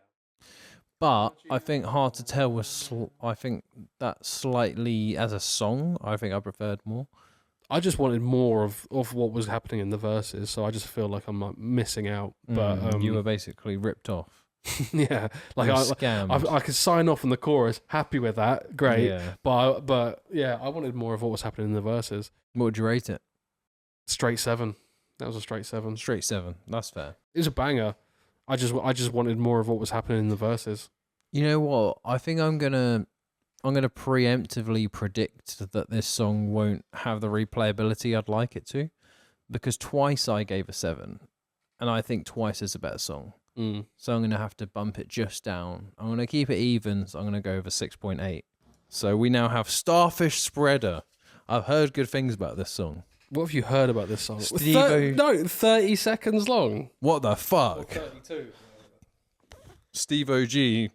But I think Hard to Tell was. I think that slightly as a song, I think I preferred more. I just wanted more of what was happening in the verses, so I just feel like I'm like missing out. But you were basically ripped off. Yeah, like I could sign off on the chorus, happy with that, great. Yeah. But yeah, I wanted more of what was happening in the verses. What would you rate it? Straight 7. That was a straight 7. Straight 7. That's fair. It was a banger. I just wanted more of what was happening in the verses. You know what? I think I'm gonna preemptively predict that this song won't have the replayability I'd like it to, because Twice I gave a 7, and I think Twice is a better song. So I'm gonna have to bump it just down. I'm gonna keep it even, so I'm gonna go over 6.8. So we now have Starfish Spreader. I've heard good things about this song. What have you heard about this song? 30 seconds long. What the fuck? Or 32. Steve OG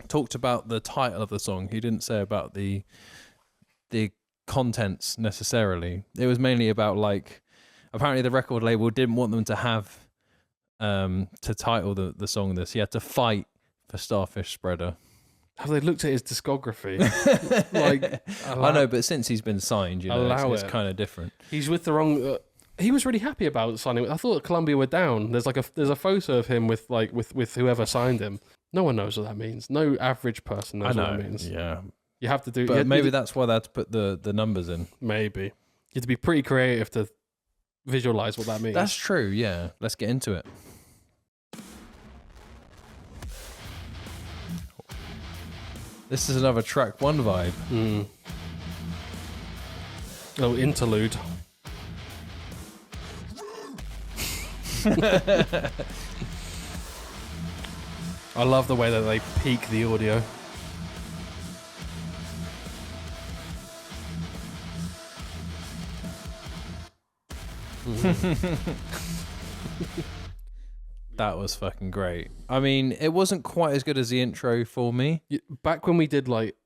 talked about the title of the song. He didn't say about the contents necessarily. It was mainly about like, apparently the record label didn't want them to have to title the song this. He had to fight for Starfish Spreader. Have they looked at his discography? I know, but since he's been signed, you know, it's kind of different. He's with the wrong. He was really happy about signing. I thought Columbia were down. There's a photo of him with whoever signed him. No one knows what that means. No average person knows what that means. Yeah, you have to do. But maybe that's why they had to put the numbers in. Maybe you have to be pretty creative to visualize what that means. That's true. Yeah, let's get into it. This is another track 1 vibe. Oh, interlude. I love the way that they peak the audio. That was fucking great. I mean, it wasn't quite as good as the intro for me. Back when we did like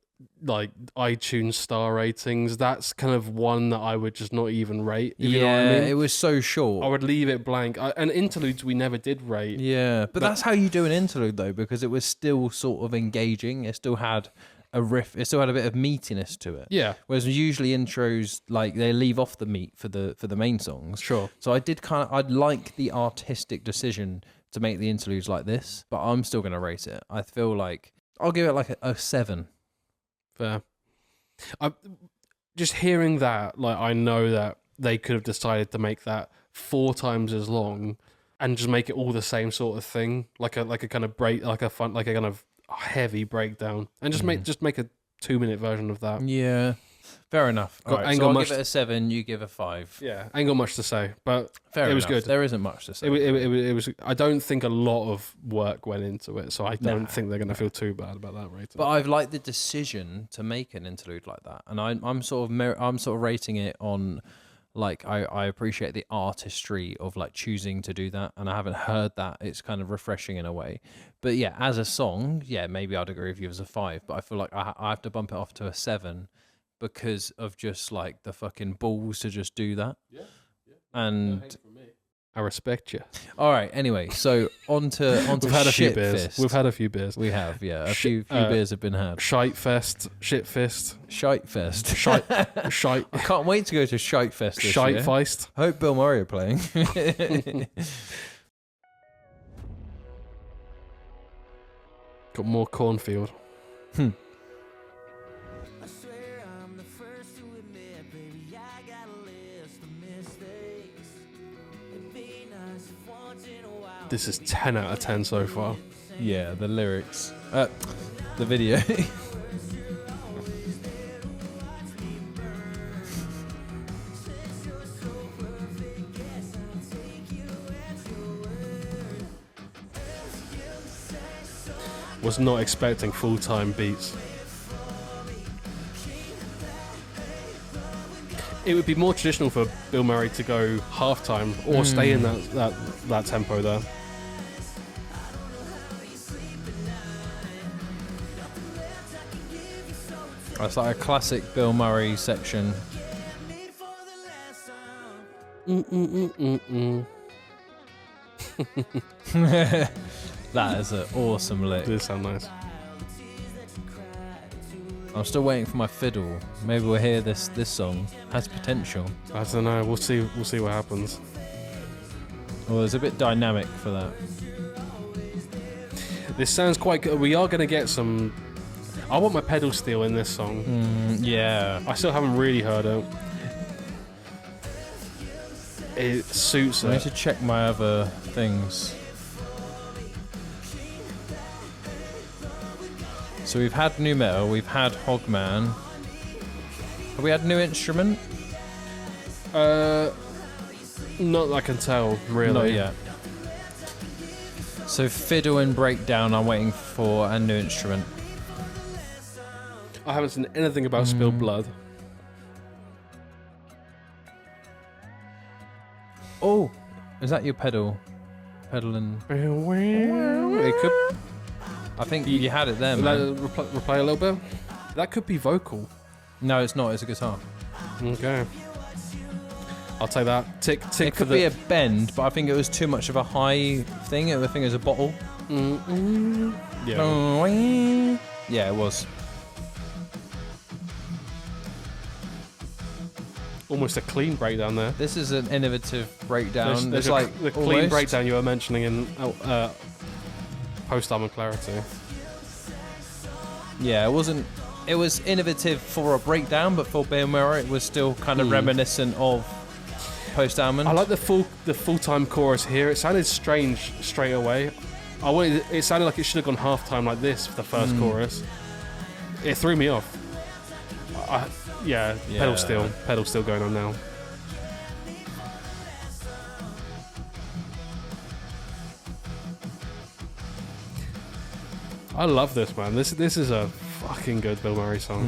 iTunes star ratings, that's kind of one that I would just not even rate. If you know what I mean? It was so short. I would leave it blank. And interludes we never did rate. Yeah, but that's how you do an interlude though, because it was still sort of engaging. It still had a riff. It still had a bit of meatiness to it. Yeah. Whereas usually intros, like they leave off the meat for the main songs. Sure. So I'd like the artistic decision to make the interludes like this, but I'm still gonna rate it. I feel like I'll give it like a 7. Fair. Just hearing that, like I know that they could have decided to make that 4 times as long and just make it all the same sort of thing, like a kind of break, like a kind of heavy breakdown, and just make a 2-minute version of that. Yeah. Fair enough. All right, so I'll give it a 7. You give a 5. Yeah, ain't got much to say, but Fair it was enough. good. There isn't much to say. It was. I don't think a lot of work went into it, so I don't think they're going to feel too bad about that rating. But I've liked the decision to make an interlude like that, and I'm sort of rating it on, like I appreciate the artistry of like choosing to do that, and I haven't heard that. It's kind of refreshing in a way. But yeah, as a song, yeah, maybe I'd agree with you as a 5. But I feel like I have to bump it off to a 7. Because of just like the fucking balls to just do that. Yeah. And I respect you. All right. Anyway, so onto We've had a few shit beers. fist. We've had a few beers. We have, yeah. A Sh- few beers have been had. Shite fest, shit fist, Shite fest. shite. I can't wait to go to Shite Fest this Shite year. feist. I hope Bilmuri are playing. Got more cornfield. This is 10 out of 10 so far. Yeah, the lyrics. The video. Was not expecting full-time beats. It would be more traditional for Bilmuri to go half-time or stay in that tempo there. That's like a classic Bilmuri section. That is an awesome lick. It does sound nice. I'm still waiting for my fiddle. Maybe we'll hear this song. Has potential. I don't know. We'll see what happens. Well, it's a bit dynamic for that. This sounds quite good. We are going to get some... I want my pedal steel in this song. Yeah. I still haven't really heard it. It suits I need it. to check my other things. So we've had new metal, we've had Hogman. Have we had new instrument? Not that I can tell, really. Not yet. So fiddle and breakdown, I'm waiting for a new instrument. I haven't seen anything about spilled blood. Oh, is that your pedal? Pedal and... It could... I think you had it there, man. Replay a little bit? That could be vocal. No, it's not. It's a guitar. Okay. I'll take that. Tick It for could the... be a bend, but I think it was too much of a high thing. I think it was a bottle. Yeah. Yeah, it was. Almost a clean breakdown there. This is an innovative breakdown. There's It's like the clean almost- breakdown you were mentioning in Post-Armor Clarity. Yeah, it wasn't. It was innovative for a breakdown, but for Bilmuri, it was still kind of reminiscent of Post Almond. I like the full-time chorus here. It sounded strange straight away. It sounded like it should have gone half-time like this for the first chorus. It threw me off. Yeah, pedal still going on now. I love this, man. This is a fucking good Bilmuri song.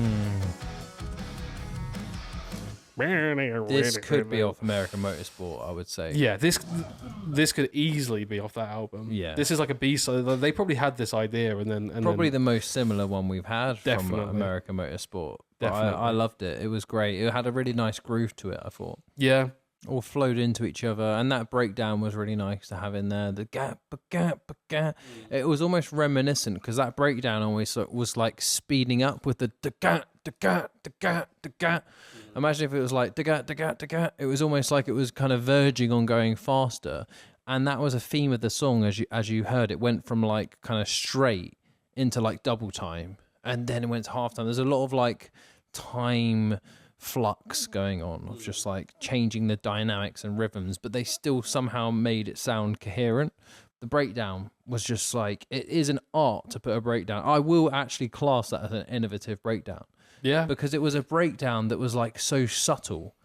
This could be off American Motorsport, I would say. Yeah, this could easily be off that album. Yeah. This is like a B-side. They probably had this idea and then Probably the most similar one we've had from Definitely. American Motorsport. But Definitely. I loved it. It was great. It had a really nice groove to it, I thought. Yeah. All flowed into each other, and that breakdown was really nice to have in there. The gap. It was almost reminiscent because that breakdown always was like speeding up with the gap. Imagine if it was like da. It was almost like it was kind of verging on going faster, and that was a theme of the song as you heard. It went from like kind of straight into like double time, and then it went to half time. There's a lot of like time flux going on of just like changing the dynamics and rhythms, but they still somehow made it sound coherent. The breakdown was just like, it is an art to put a breakdown. I will actually class that as an innovative breakdown. Yeah. Because it was a breakdown that was like so subtle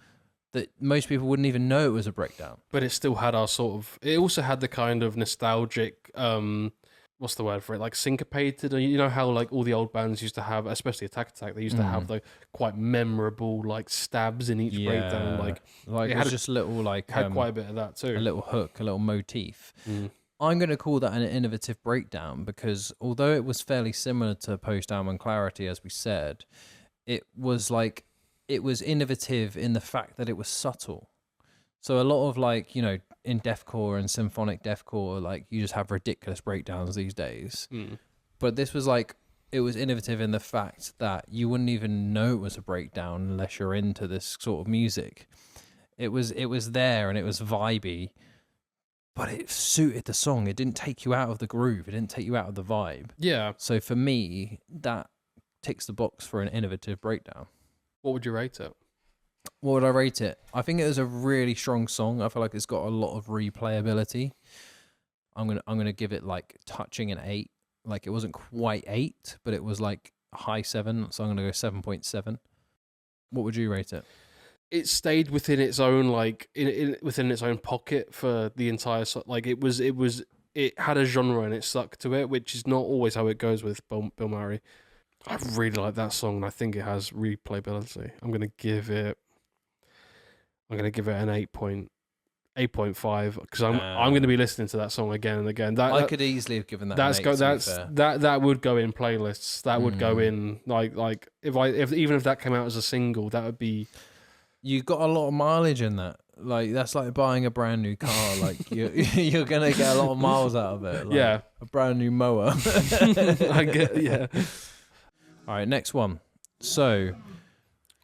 that most people wouldn't even know it was a breakdown. But it still had our sort of... It also had the kind of nostalgic... what's the word for it? Like syncopated. You know how like all the old bands used to have, especially Attack Attack, they used to have the quite memorable like stabs in each breakdown. Like it was just little like... had quite a bit of that too. A little hook, a little motif. I'm going to call that an innovative breakdown because although it was fairly similar to Post Almond Clarity, as we said, it was innovative in the fact that it was subtle. So a lot of like, you know, in deathcore and symphonic deathcore, like you just have ridiculous breakdowns these days. But this was like, it was innovative in the fact that you wouldn't even know it was a breakdown unless you're into this sort of music. It was there and it was vibey, but it suited the song. It didn't take you out of the groove. It didn't take you out of the vibe. Yeah. So for me, that ticks the box for an innovative breakdown. What would you rate it? What would I rate it? I think it was a really strong song. I feel like it's got a lot of replayability. I'm gonna give it like touching an 8. Like it wasn't quite 8, but it was like a high 7. So I'm gonna go 7.7. What would you rate it? It stayed within its own within its own pocket for the entire like it had a genre and it stuck to it, which is not always how it goes with Bilmuri. I really like that song and I think it has replayability. I'm gonna give it an 8.5 because I'm going to be listening to that song again and again. I could easily have given that. That would go in playlists. That would go in like if even if that came out as a single, that would be. You got a lot of mileage in that. Like that's like buying a brand new car. Like you're gonna get a lot of miles out of it. Like yeah, a brand new mower. I get All right, next one. So.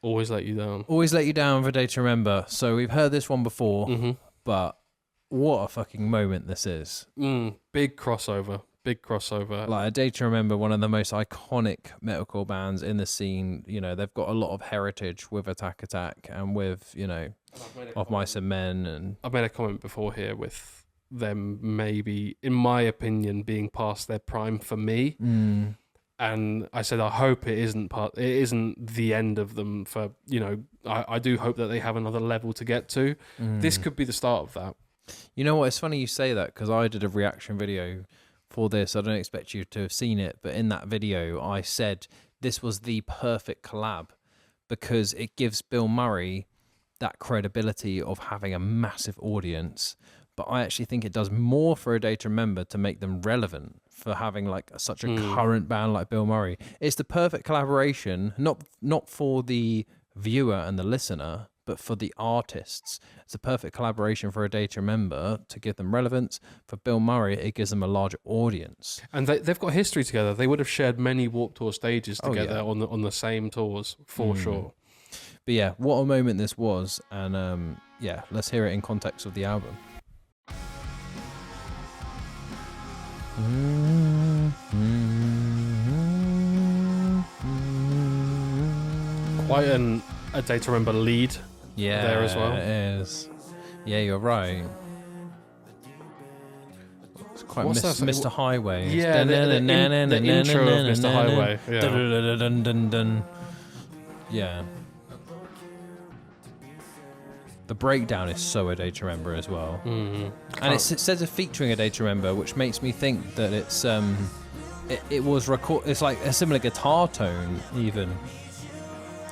Always Let You Down. Always Let You Down for Day to Remember. So we've heard this one before, but what a fucking moment this is. Big crossover. Like A Day to Remember, one of the most iconic metalcore bands in the scene. You know, they've got a lot of heritage with Attack Attack and with, you know, Of Mice and Men. And I've made a comment before here with them maybe, in my opinion, being past their prime for me. And I said, I hope it isn't the end of them for, you know, I do hope that they have another level to get to. This could be the start of that. You know what? It's funny you say that because I did a reaction video for this. I don't expect you to have seen it, but in that video, I said this was the perfect collab because it gives Bilmuri that credibility of having a massive audience. But I actually think it does more for A Day to Remember to make them relevant for having like such a current band like Bilmuri. It's the perfect collaboration, not for the viewer and the listener, but for the artists. It's a perfect collaboration for A Day to Remember to give them relevance. For Bilmuri, it gives them a larger audience. And they've got history together. They would have shared many Warped Tour stages together on the same tours for sure. But yeah, what a moment this was. And yeah, let's hear it in context of the album. Quite A Day to Remember lead there as well. It is. Yeah, you're right. It's quite Mr. Highway. Yeah, the intro of Mr. Highway. Yeah. The breakdown is so A Day to Remember as well. And it says it's featuring A Day to Remember, which makes me think that it's it was it's like a similar guitar tone even.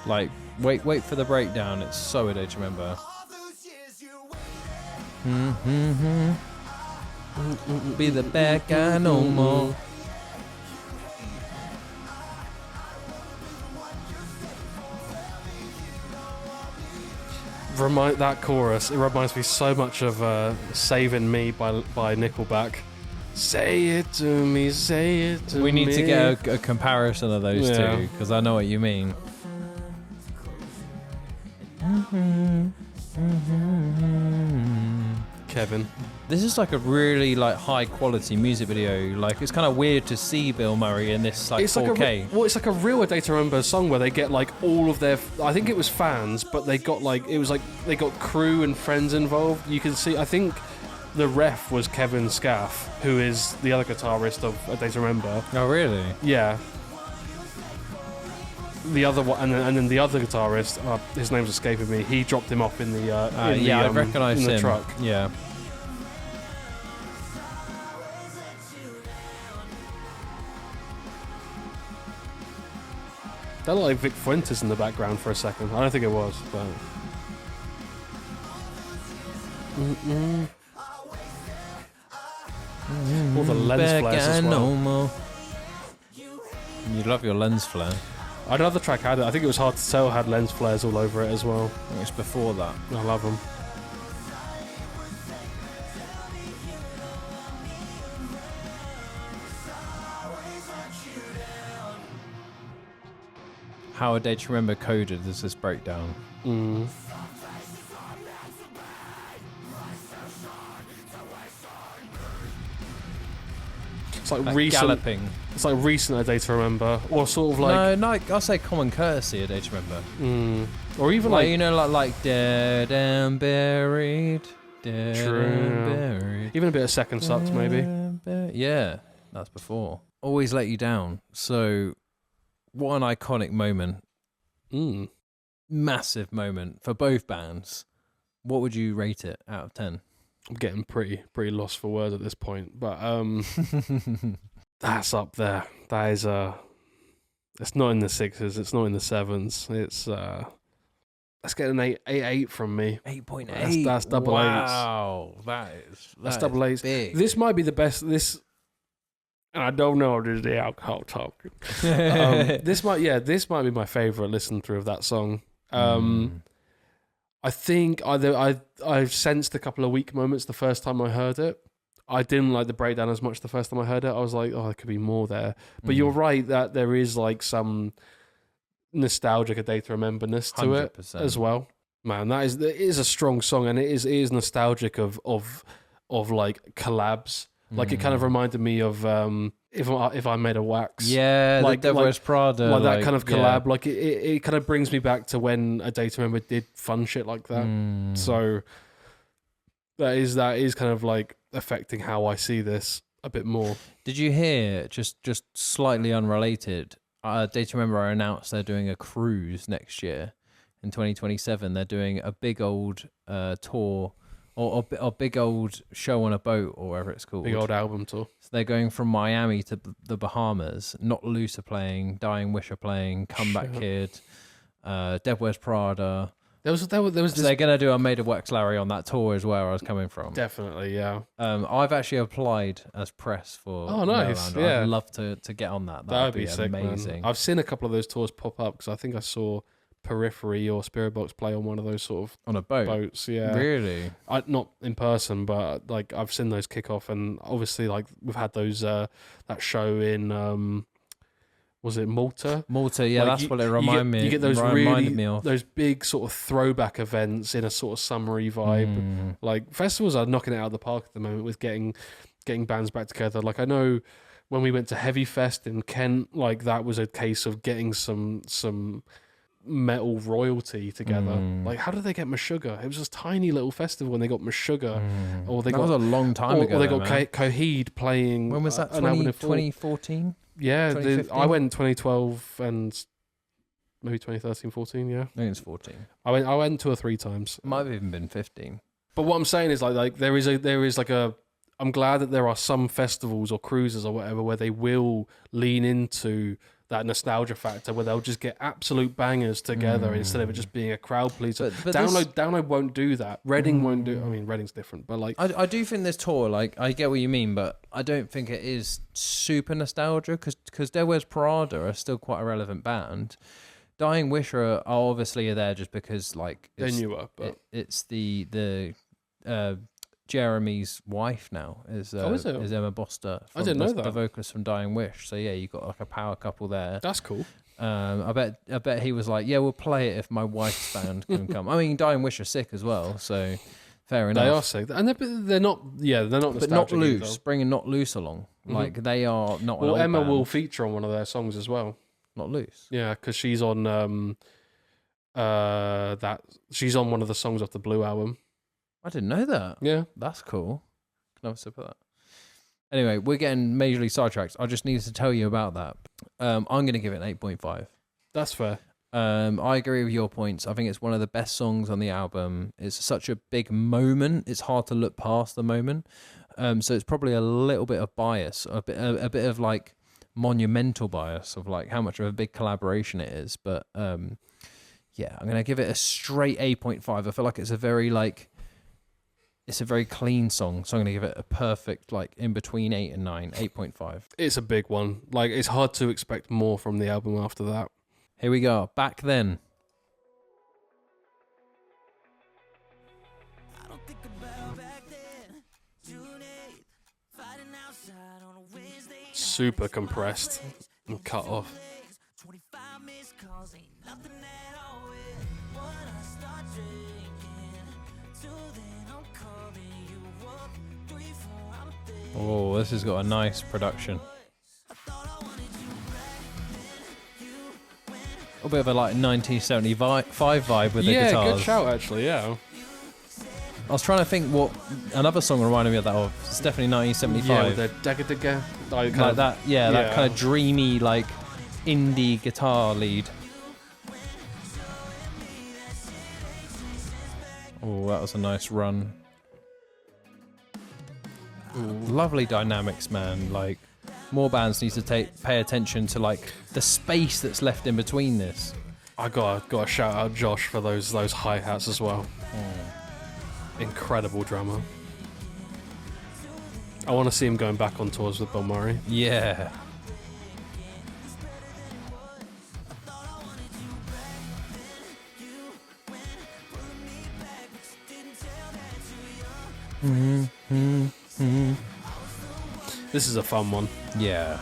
Like wait for the breakdown, it's so A Day to Remember. Be the bad guy no more. That chorus, it reminds me so much of Saving Me by Nickelback. Say it to me, say it to me. We need to get a comparison of those two, because I know what you mean. Kevin. This is like a really like high quality music video. Like it's kind of weird to see Bilmuri in this like 4K. It's like a real A Day to Remember song where they get like all of their, I think it was fans, but they got like, it was like they got crew and friends involved. You can see, I think the ref was Kevin Scaff, who is the other guitarist of A Day to Remember. Oh really? Yeah. The other one, and then the other guitarist, his name's escaping me. He dropped him off in the I recognise him. Truck. Yeah. That looked like Vic Fuentes in the background for a second. I don't think it was, but. All the lens flares as well. No, you love your lens flare. Another track had it. I think it was hard to tell had lens flares all over it as well. It's before that. I love them. how a Day to Remember coded is this breakdown. It's like recent. Galloping. It's like recent A Day to Remember, or sort of like No, I'll say Common Courtesy, A Day to Remember. or even Like, you know, like dead and buried. Dead True. and buried. even a bit of Second Sucks maybe. Yeah, that's before. Always Let You Down. So, what an iconic moment. Massive moment for both bands. What would you rate it out of 10? I'm getting pretty lost for words at this point, but that's up there. That is it's not in the 6s, it's not in the 7s. It's let's get an 8 from me. 8.8. That's double eights. Wow, that's double eights. big. This might be the best. And I don't know if this is the alcohol talk. This might be my favorite listen through of that song. I think I sensed a couple of weak moments the first time I heard it. I didn't like the breakdown as much the first time I heard it. I was like, oh, there could be more there. But you're right that there is like some nostalgic A Day to Rememberness to 100%. it as well. Man, it is a strong song, and it is nostalgic of like collabs. Like it kind of reminded me of if I Made a Wax. Yeah, like the Devil Wears Prada. Like that kind of collab. Yeah. Like it kind of brings me back to when A Day to Remember did fun shit like that. So that is kind of like affecting how I see this a bit more. Did you hear, just slightly unrelated, Day to Remember announced they're doing a cruise next year in 2027. They're doing a big old tour or a big old show on a boat or whatever it's called. Big old album tour. So they're going from Miami to the Bahamas. Not Loose are playing, Dying Wish are playing, Comeback Kid, Devil Wears Prada. There was So this. they're going to do a Made of Wax Larry on that tour as where I was coming from. Definitely, yeah. I've actually applied as press for. Oh, nice! Maryland. Yeah, I'd love to get on that. That'd be sick, amazing. man. I've seen a couple of those tours pop up because I think I saw Periphery or Spirit Box play on one of those sort of on a boat. boats. Yeah, Really? not in person, but like I've seen those kick off, and obviously like we've had those that show in was it Malta? Malta, yeah, Like, that's what it reminded me. You get those reminded me of. those big sort of throwback events in a sort of summery vibe. Like festivals are knocking it out of the park at the moment with getting bands back together. Like I know when we went to Heavy Fest in Kent, like that was a case of getting some metal royalty together. Like how did they get Meshuggah? It was this tiny little festival and they got Meshuggah, or they that got was a long time ago. or they got Coheed playing. When was that? An album in 2014. Yeah, 2015? I went 2012 and maybe 2013, 14. Yeah, I think it's 14. I went 2 or 3 times. Might have even been 15. But what I'm saying is like there is like a. I'm glad that there are some festivals or cruises or whatever where they will lean into that nostalgia factor where they'll just get absolute bangers together instead of it just being a crowd pleaser. But Download won't do that. Reading won't do. I mean, Reading's different, but like I do think this tour, like, I get what you mean, but I don't think it is super nostalgia because Devil Wears Prada are still quite a relevant band. Dying Wish are obviously there just because like they're newer, but it's the Jeremy's wife now is Emma Boster. I didn't know that. The vocalist from Dying Wish. So yeah, you got like a power couple there. That's cool. I bet he was like, yeah, we'll play it if my wife's band can come. I mean, Dying Wish are sick as well, so fair enough. They are sick, and they're not. Yeah, they're not. But Not Loose, either. bringing Not Loose along, like they are not. Well, an old Emma band. will feature on one of their songs as well. Not Loose. Yeah, because she's on she's on one of the songs off the Blue album. I didn't know that. Yeah, That's cool. Can I have a sip of that? Anyway, we're getting majorly sidetracked. I just needed to tell you about that. I'm going to give it an 8.5. that's fair. I agree with your points. I think it's one of the best songs on the album. It's such a big moment. It's hard to look past the moment. So it's probably a little bit of bias, a bit of like monumental bias of like how much of a big collaboration it is. But yeah, I'm going to give it a straight 8.5. I feel like it's a very clean song, so I'm going to give it a perfect, like, in between 8 and 9, 8.5. It's a big one. Like, it's hard to expect more from the album after that. Here we go. Back Then. Super compressed and cut off. Oh, this has got a nice production. A bit of a like 1975 vibe with the guitars. Yeah, good shout actually. Yeah. I was trying to think what another song reminded me of that of. It's definitely 1975. Yeah, with the digga like that. Yeah, that kind of dreamy like indie guitar lead. Oh, that was a nice run. Ooh. Lovely dynamics, man. Like, more bands need to pay attention to like the space that's left in between this. I gotta shout out Josh for those hi-hats as well. Incredible drummer. I want to see him going back on tours with Bilmuri. Yeah. This is a fun one. Yeah.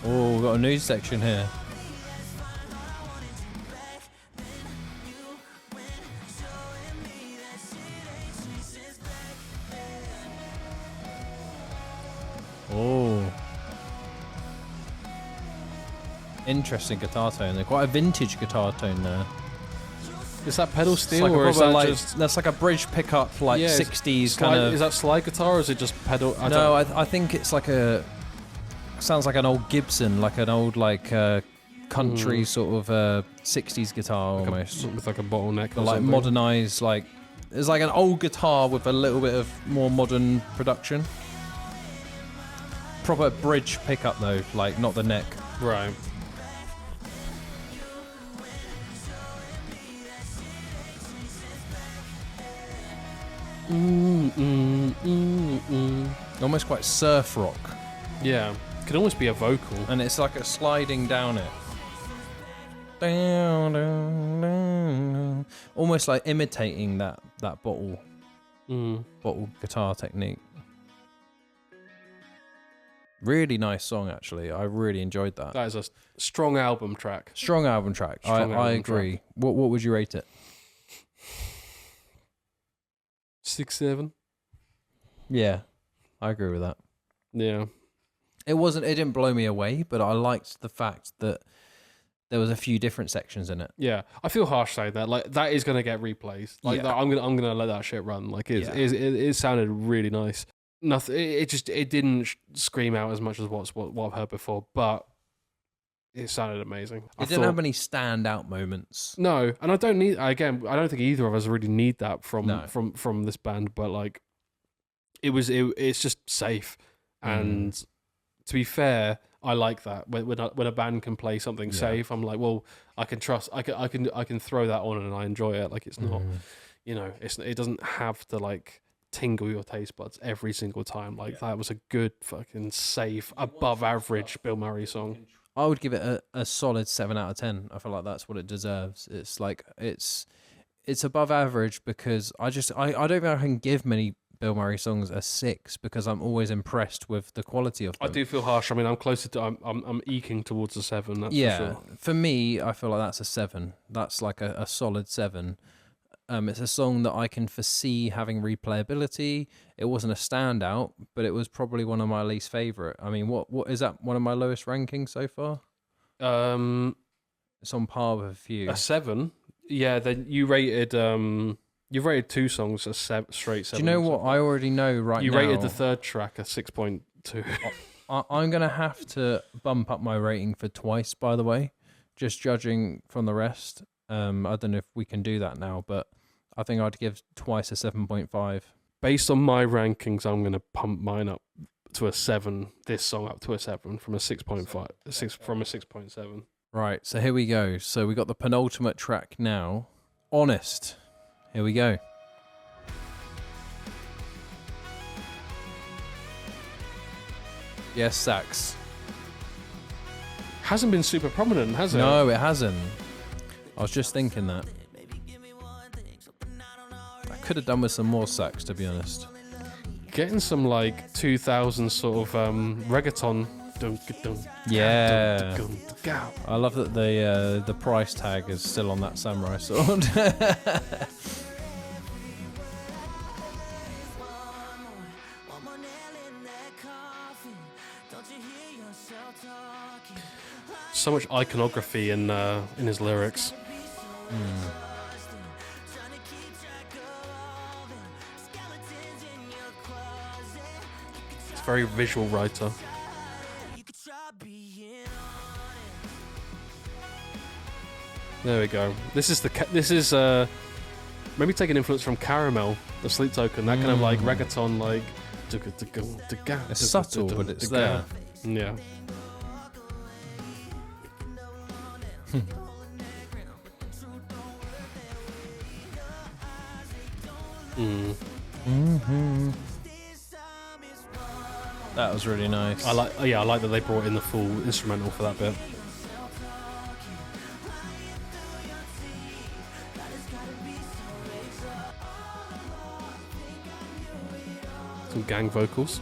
Oh, we've got a news section here. Oh. Interesting guitar tone. They're quite a vintage guitar tone there. Is that pedal steel like or is that like, just... That's like a bridge pickup, like 60s kind of... Is that slide guitar or is it just pedal? I think it's like a... Sounds like an old Gibson, like an old like country sort of 60s guitar like almost. With like a bottleneck or like something. Modernized, like... It's like an old guitar with a little bit of more modern production. Proper bridge pickup though, like not the neck. Right. Almost quite surf rock. Yeah, could almost be a vocal. And it's like a sliding down it. Down, down, down. Almost like imitating that bottle guitar technique. Really nice song, actually. I really enjoyed that. That is a strong album track. Strong album track. I agree. What would you rate it? 6, 7. Yeah, I agree with that. Yeah. It didn't blow me away, but I liked the fact that there was a few different sections in it. Yeah, I feel harsh saying that. Like that is gonna get replays. Like Yeah. I'm gonna let that shit run. Like it sounded really nice. Nothing. It didn't scream out as much as what I've heard before, but it sounded amazing. It didn't have any standout moments. No, and I don't think either of us really need that from this band. But like, it's just safe. And to be fair, I like that when a band can play something safe. I'm like, well, I can trust. I can throw that on and I enjoy it. Like it's not, it doesn't have to like tingle your taste buds every single time. Like that was a good fucking safe, above average Bilmuri song. I would give it a solid 7 out of 10. I feel like that's what it deserves. It's like it's above average because I don't think I can give many Bilmuri songs a 6 because I'm always impressed with the quality of them. I do feel harsh. I mean, I'm closer to I'm eking towards a 7. That's for sure. For me, I feel like that's a 7. That's like a solid 7. It's a song that I can foresee having replayability. It wasn't a standout, but it was probably one of my least favorite. I mean, what is that? One of my lowest rankings so far? It's on par with a few. A 7. Yeah. Then you rated you've rated 2 songs a straight 7. Do you know what? I already know now. You rated the third track a 6.2. I'm gonna have to bump up my rating for Twice. By the way, just judging from the rest. I don't know if we can do that now, but I think I'd give Twice a 7.5. Based on my rankings, I'm going to pump mine up to a 7. This song up to a 7 from a 6.5, from a 6.7. Right, so here we go. So we got the penultimate track now. Honest. Here we go. Yes, sax. Hasn't been super prominent, has it? No, it hasn't. I was just thinking that. I could have done with some more sax, to be honest. Getting some like 2000 sort of reggaeton Yeah. I love that the price tag is still on that samurai sword. So much iconography in his lyrics. It's a very visual writer. There we go. This is maybe take an influence from Caramel, the Sleep Token. That kind of like reggaeton, like it's subtle, but it's there. Yeah. That was really nice. I like that they brought in the full instrumental for that bit. Some gang vocals.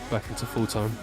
Back into full time.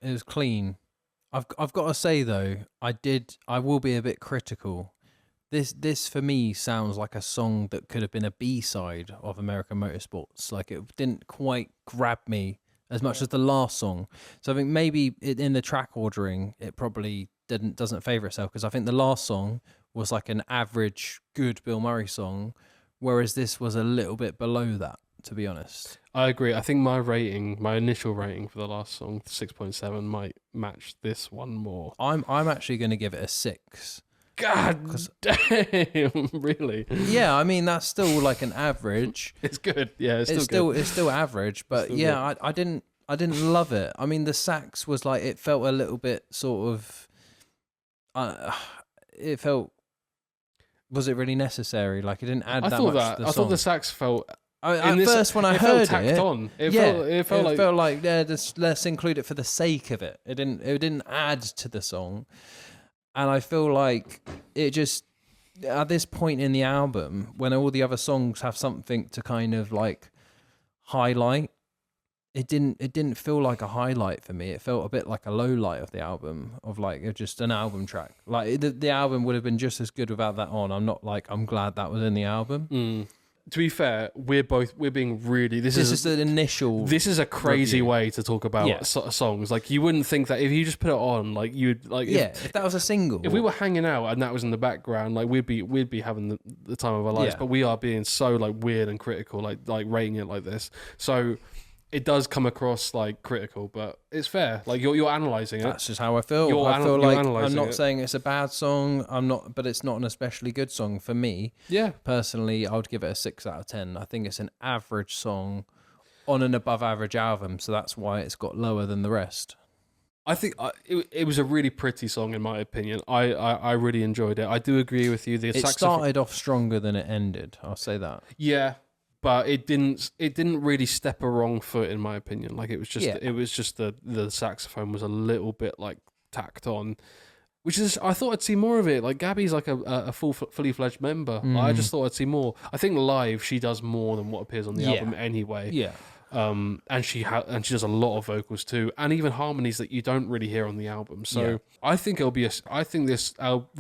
It was clean. I've got to say though, I will be a bit critical. This for me sounds like a song that could have been a B-side of American Motorsports. Like it didn't quite grab me as much as the last song. So I think maybe in the track ordering, it probably doesn't favor itself, because I think the last song was like an average good Bill Murray song, whereas this was a little bit below that, to be honest. I agree. I think my initial rating for the last song, 6.7, might match this one more. I'm actually going to give it a 6. God damn, really? Yeah, I mean that's still like an average. It's good. Yeah, it's still average, but yeah, I didn't love it. I mean the sax was like, it felt a little bit sort of it felt, was it really necessary? Like it didn't add that much to the song. I thought the sax felt at first when I heard tacked on. It felt like let's include it for the sake of it. It didn't add to the song. And I feel like it just, at this point in the album, when all the other songs have something to kind of like highlight, it didn't feel like a highlight for me. It felt a bit like a low light of the album, of like just an album track. Like the album would have been just as good without that on. I'm glad that was in the album. To be fair, we're being really. This is the initial. This is a crazy review. way to talk about songs. Like you wouldn't think that if you just put it on, like you'd like. If that was a single. If we were hanging out and that was in the background, like we'd be having the time of our lives. Yeah. But we are being so like weird and critical, like rating it like this. So it does come across like critical, but it's fair. Like you're analysing it. That's just how I feel. I feel like I'm not it. saying it's a bad song. But it's not an especially good song for me. Yeah. Personally, I would give it a 6 out of 10. I think it's an average song on an above average album, so that's why it's got lower than the rest. I think it was a really pretty song in my opinion. I really enjoyed it. I do agree with you. It started off stronger than it ended. I'll say that. Yeah. But it didn't really step a wrong foot in my opinion. Like it was just the saxophone was a little bit like tacked on, which is, I thought I'd see more of it. Like Gabby's like a fully fledged member. I just thought I'd see more. I think live she does more than what appears on the album anyway. Yeah. And she does a lot of vocals too, and even harmonies that you don't really hear on the album. So I think this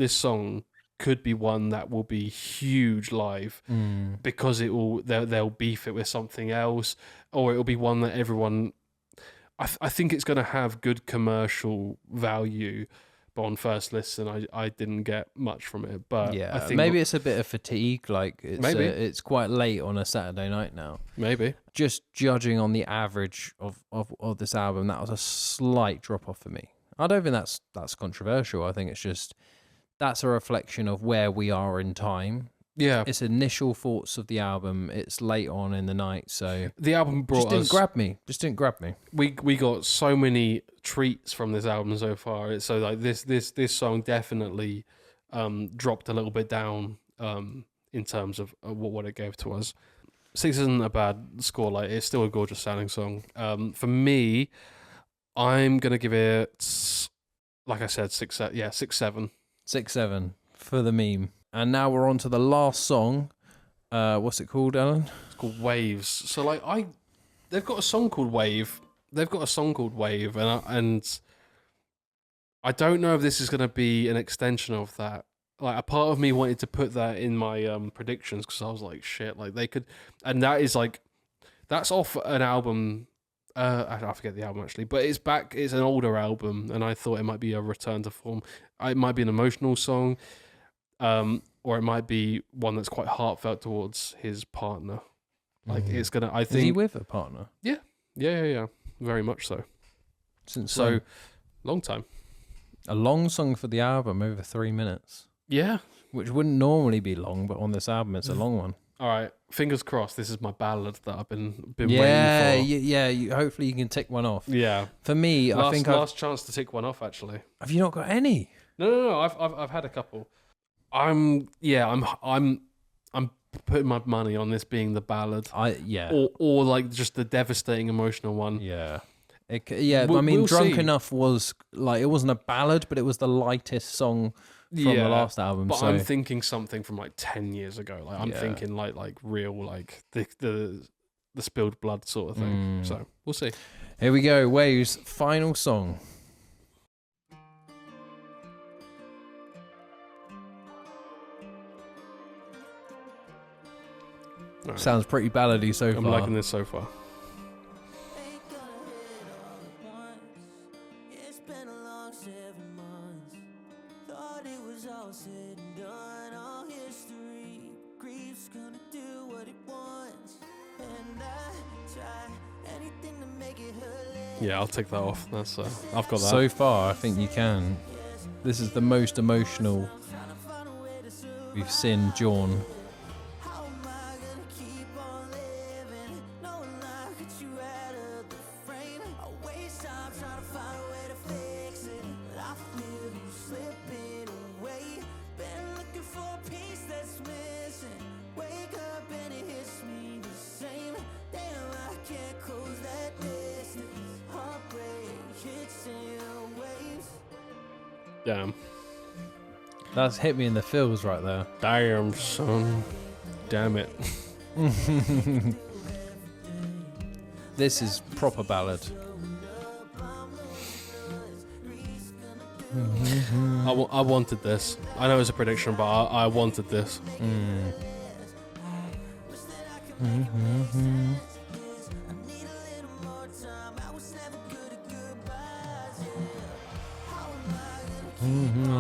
song could be one that will be huge live because they'll beef it with something else, or it'll be one that everyone. I think it's going to have good commercial value, but on first listen, I didn't get much from it. But Yeah, I think maybe it's a bit of fatigue. Like it's quite late on a Saturday night now. maybe. Just judging on the average of this album, that was a slight drop off for me. I don't think that's controversial. I think it's just that's a reflection of where we are in time. Yeah, It's initial thoughts of the album. It's late on in the night, so the album brought just didn't grab me. We got so many treats from this album so far. It's so like this song definitely dropped a little bit down in terms of what it gave to us. 6 isn't a bad score. Like, it's still a gorgeous sounding song. For me, I'm gonna give it, like I said, 6, 7. 6-7 for the meme. And now we're on to the last song. What's it called, Alan? It's called Waves. So like they've got a song called Wave. And I don't know if this is gonna be an extension of that. Like, a part of me wanted to put that in my predictions because I was like, shit, like they could, and that is like, that's off an album. I forget the album actually, but it's back. It's an older album, and I thought it might be a return to form. It might be an emotional song. Or it might be one that's quite heartfelt towards his partner. Like, it's gonna. I think. Is he with a partner? Yeah, very much so. Since So, when? long time. A long song for the album, over 3 minutes, Yeah. which wouldn't normally be long, but on this album, it's a long one. All right. Fingers crossed. This is my ballad that I've been waiting for. Yeah. Hopefully, you can tick one off. Yeah. For me, I think last chance to tick one off. Actually. Have you not got any? No. I've had a couple. I'm putting my money on this being the ballad. Or like just the devastating emotional one. Yeah. I We'll mean, Drunk see. Enough was like, it wasn't a ballad, but it was the lightest song from the last album. But so I'm thinking something from like 10 years ago. Like, I'm thinking like real, like the spilled blood sort of thing. So we'll see. Here we go. Waves' final song. Right. Sounds pretty ballady so far. I'm liking this so far. Yeah, I'll take that off. That's I've got that. So far, I think you can. This is the most emotional we've seen John. Damn. That's hit me in the feels right there. Damn, son. Damn it. This is proper ballad. I wanted this. I know it's a prediction, but I wanted this.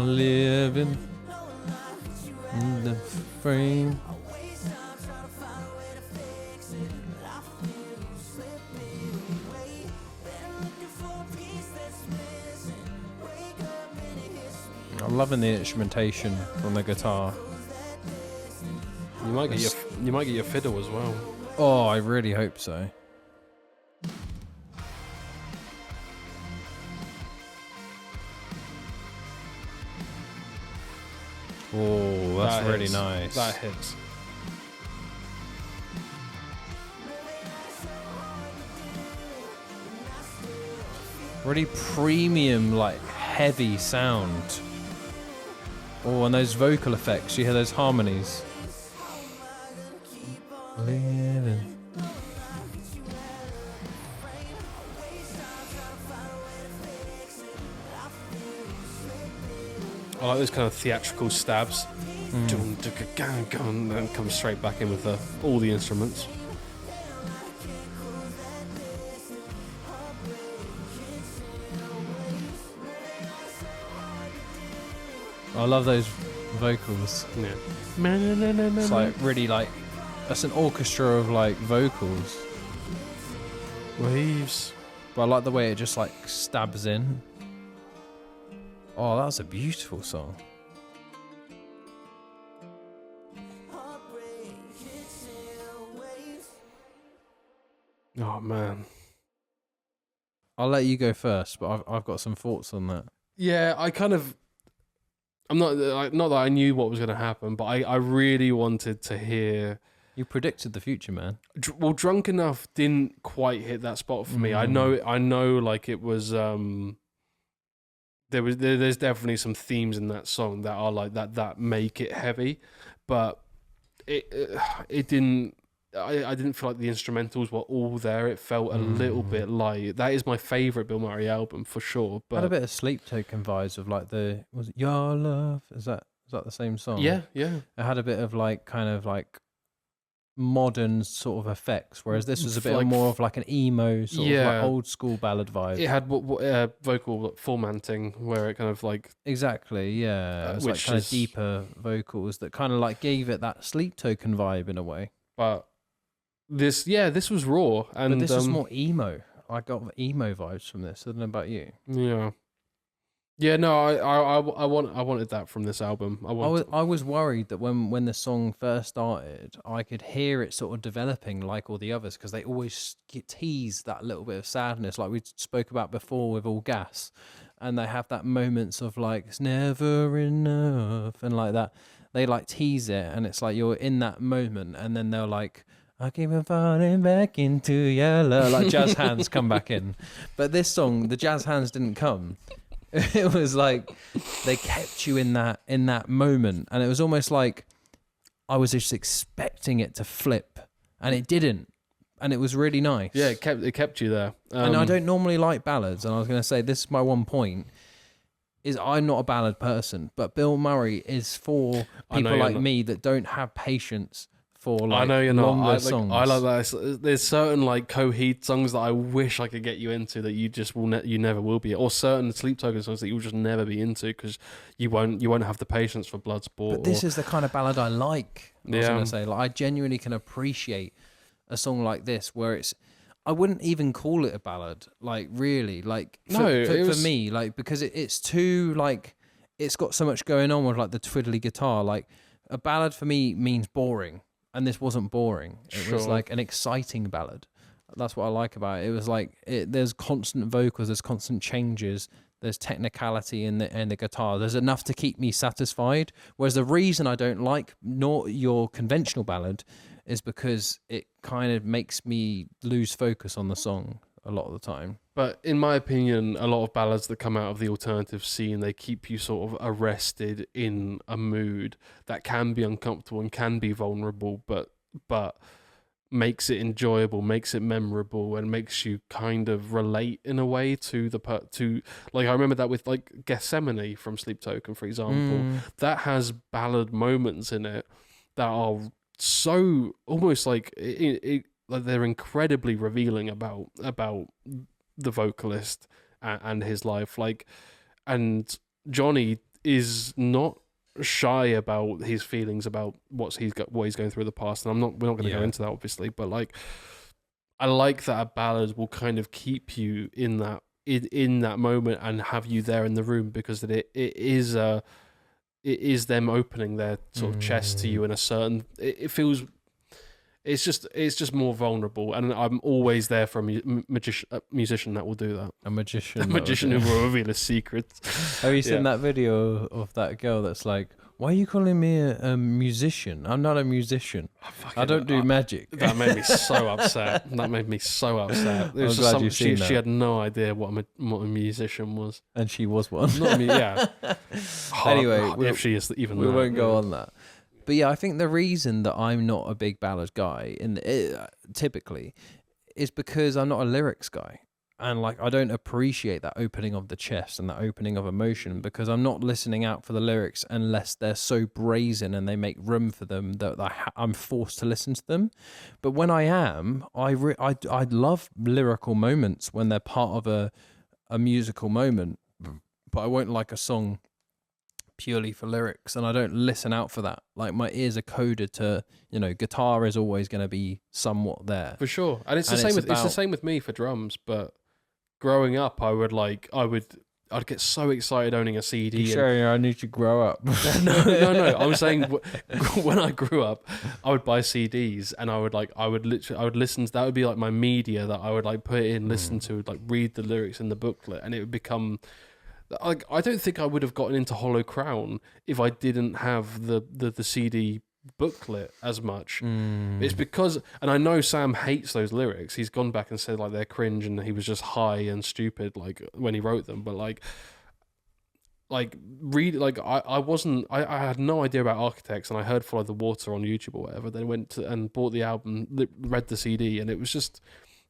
Living in the frame. I'm loving the instrumentation from the guitar. You might get your fiddle as well. Oh, I really hope so. Oh, that's That really hits. nice. That hits. Really premium, like heavy sound. Oh, and those vocal effects. You hear those harmonies. Living. I like those kind of theatrical stabs. And then come straight back in with all the instruments. I love those vocals. Yeah. It's like really like that's an orchestra of like vocals. Waves. But I like the way it just like stabs in. Oh, that's a beautiful song. Oh man. I'll let you go first, but I've got some thoughts on that. Yeah, I'm not that I knew what was going to happen, but I really wanted to hear. You predicted the future, man. Well, Drunk Enough didn't quite hit that spot for me. I know, like it was. There's definitely some themes in that song that are like that make it heavy, but it didn't. I didn't feel like the instrumentals were all there. It felt a little bit light. That is my favourite Bilmuri album for sure. But had a bit of Sleep Token vibes of like was it Your Love? Is that the same song? Yeah. It had a bit of like kind of like modern sort of effects, whereas this was a bit like, more of like an emo sort of like old school ballad vibe. It had vocal formatting where it kind of like exactly, yeah, it was like kind of deeper vocals that kind of like gave it that Sleep Token vibe in a way. But this was raw, and but this is more emo. I got emo vibes from this. I don't know about you. Yeah, no, I wanted that from this album. I was worried that when the song first started, I could hear it sort of developing like all the others, because they always tease that little bit of sadness, like we spoke about before with All Gas, and they have that moments of like it's never enough and like that. They like tease it, and it's like you're in that moment, and then they're like, I keep on falling back into your love, like jazz hands come back in. But this song, the jazz hands didn't come. It was like they kept you in that moment, and it was almost like I was just expecting it to flip, and it didn't, and it was really nice. Yeah, it kept you there. And I don't normally like ballads, and I was going to say this is my one point. Is I'm not a ballad person, but Bilmuri is for people like me that don't have patience for like I know you're not. longer songs. I like that. There's certain like Coheed songs that I wish I could get you into that you just you never will be, or certain Sleep Token songs that you'll just never be into because you won't have the patience for Bloodsport. But this is the kind of ballad I like. I was gonna say, like, I genuinely can appreciate a song like this where I wouldn't even call it a ballad, like really, like for me, like because it's too like it's got so much going on with like the twiddly guitar. Like a ballad for me means boring. And this wasn't boring. It was like an exciting ballad. That's what I like about it. It was like there's constant vocals, there's constant changes, there's technicality in the guitar. There's enough to keep me satisfied. Whereas the reason I don't like your conventional ballad is because it kind of makes me lose focus on the song a lot of the time. But in my opinion, a lot of ballads that come out of the alternative scene, they keep you sort of arrested in a mood that can be uncomfortable and can be vulnerable, but makes it enjoyable, makes it memorable, and makes you kind of relate in a way to like I remember that with like Gethsemane from Sleep Token, for example. That has ballad moments in it that are so almost like like they're incredibly revealing about the vocalist and his life. Like, and Johnny is not shy about his feelings about what he's going through in the past. And we're not going to go into that obviously, but like, I like that a ballad will kind of keep you in that moment and have you there in the room, because it is them opening their sort of chest to you in a certain. It feels. It's just more vulnerable, and I'm always there for a musician that will do that. A magician who will reveal a secret. Have you seen that video of that girl that's like, "Why are you calling me a musician? I'm not a musician. I don't do magic." That made me so upset. It was glad you've seen that. She had no idea what a musician was, and she was one. Not me, yeah. Anyway, if she is even, we won't go on that. But yeah, I think the reason that I'm not a big ballad guy typically is because I'm not a lyrics guy. And like, I don't appreciate that opening of the chest and that opening of emotion, because I'm not listening out for the lyrics unless they're so brazen and they make room for them that I'm forced to listen to them. But when I am, I love lyrical moments when they're part of a musical moment, but I won't like a song purely for lyrics, and I don't listen out for that. Like my ears are coded to, guitar is always going to be somewhat there. For sure. And it's the same it's the same with me for drums, but growing up I'd get so excited owning a CD. Sure, I need to grow up. No. I'm saying when I grew up, I would buy CDs and I would listen to, that would be like my media that I would like put in, listen to, like read the lyrics in the booklet, and it would become like, I don't think I would have gotten into Hollow Crown if I didn't have the CD booklet as much. It's because, and I know Sam hates those lyrics. He's gone back and said like they're cringe and he was just high and stupid like when he wrote them, but like read, like I had no idea about Architects, and I heard Follow the Water on YouTube or whatever, then went to and bought the album, read the CD, and it was just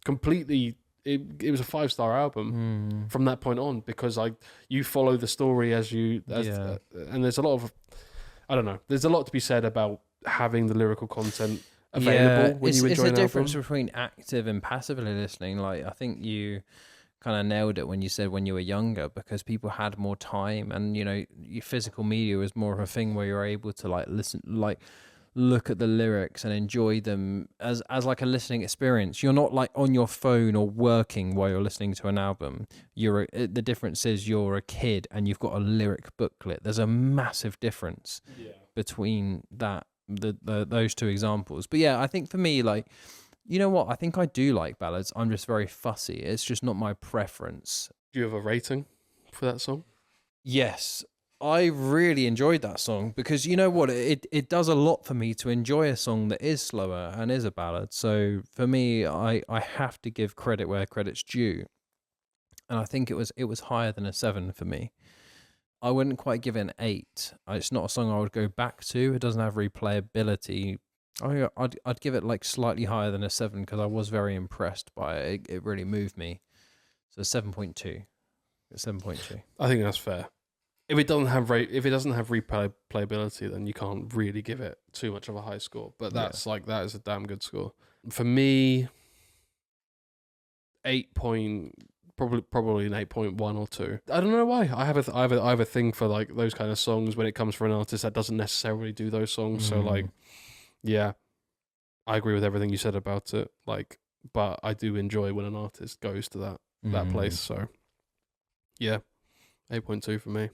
completely, it was a 5-star album from that point on, because you follow the story and there's a lot of, I don't know, there's a lot to be said about having the lyrical content available when you enjoy an album. It's a difference between active and passively listening. Like, I think you kind of nailed it when you said when you were younger, because people had more time, and your physical media was more of a thing where you're able to like listen, like look at the lyrics and enjoy them as like a listening experience. You're not like on your phone or working while you're listening to an album. The difference is you're a kid and you've got a lyric booklet. There's a massive difference between those two examples. But yeah, I think for me, like, you know what? I think I do like ballads. I'm just very fussy. It's just not my preference. Do you have a rating for that song? Yes. I really enjoyed that song, because you know what, it does a lot for me to enjoy a song that is slower and is a ballad. So for me, I have to give credit where credit's due, and I think it was higher than a 7 for me. I wouldn't quite give it an 8. It's not a song I would go back to. It doesn't have replayability. I'd give it like slightly higher than a 7, because I was very impressed by it. It really moved me. So 7.2. 7.2. I think that's fair. If it doesn't have replayability, then you can't really give it too much of a high score. But that is a damn good score. For me, 8 point, probably an 8.1 or 2. I don't know why. I have a thing for like those kind of songs when it comes from an artist that doesn't necessarily do those songs. So like, yeah, I agree with everything you said about it. Like, but I do enjoy when an artist goes to that place. So yeah, 8.2 for me.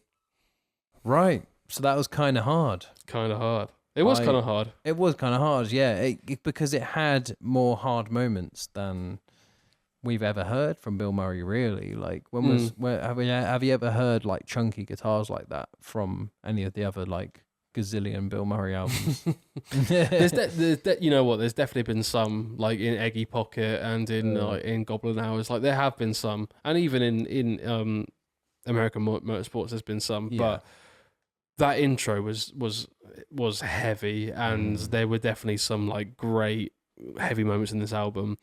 Right. So that was kind of hard. It was kind of hard. It was kind of hard, yeah. Because it had more hard moments than we've ever heard from Bilmuri, really. Like, have you ever heard like chunky guitars like that from any of the other like gazillion Bilmuri albums? You know what? There's definitely been some, like in Eggy Pocket and in Goblin Hours. Like there have been some, and even in American Motorsports, there's been some, but that intro was heavy, and there were definitely some like great heavy moments in this album.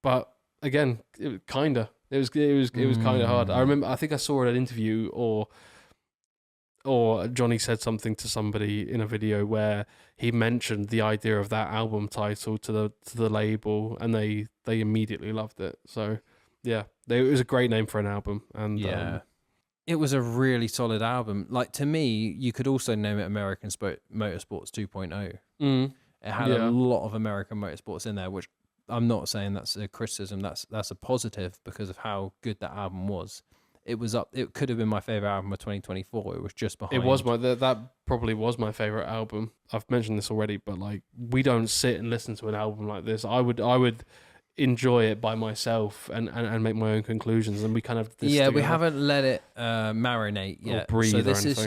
But again, it was kind of hard. I think I saw an interview or Johnny said something to somebody in a video where he mentioned the idea of that album title to the label, and they immediately loved it. So yeah, it was a great name for an album, and it was a really solid album. Like, to me, you could also name it American Motorsports 2.0. It had a lot of American Motorsports in there, which I'm not saying that's a criticism. That's a positive because of how good that album was. It was up. It could have been my favorite album of 2024. It was just behind. It was that probably was my favorite album. I've mentioned this already, but like, we don't sit and listen to an album like this. I would enjoy it by myself and make my own conclusions, and we kind of we haven't let it marinate yet, or breathe, so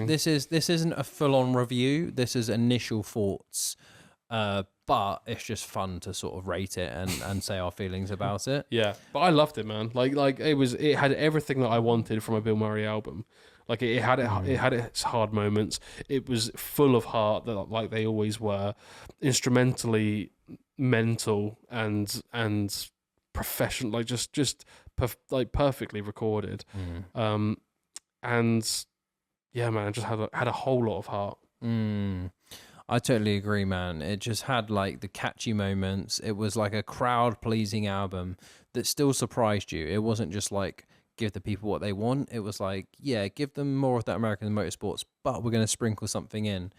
this isn't a full-on review. This is initial thoughts, but it's just fun to sort of rate it and say our feelings about it. Yeah, but I loved it, man. Like it had everything that I wanted from a Bilmuri album. Like it had its hard moments. It was full of heart, like they always were. Instrumentally mental and professional, like just perfectly recorded. And yeah, man, it just had a whole lot of heart. I totally agree, man. It just had like the catchy moments. It was like a crowd pleasing album that still surprised you. It wasn't just like give the people what they want. It was like, yeah, give them more of that American motorsports, but we're going to sprinkle something in.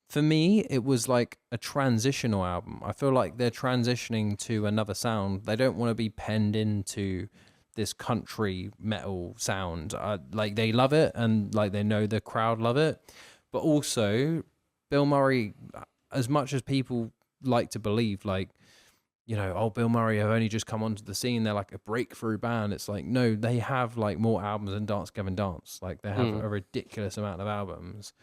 For me, it was like a transitional album. I feel like they're transitioning to another sound. They don't want to be penned into this country metal sound. Like they love it, and like they know the crowd love it. But also, Bilmuri, as much as people like to believe, like, you know, oh, Bilmuri have only just come onto the scene, they're like a breakthrough band. It's like, no, they have like more albums than Dance Gavin Dance. Like they have a ridiculous amount of albums.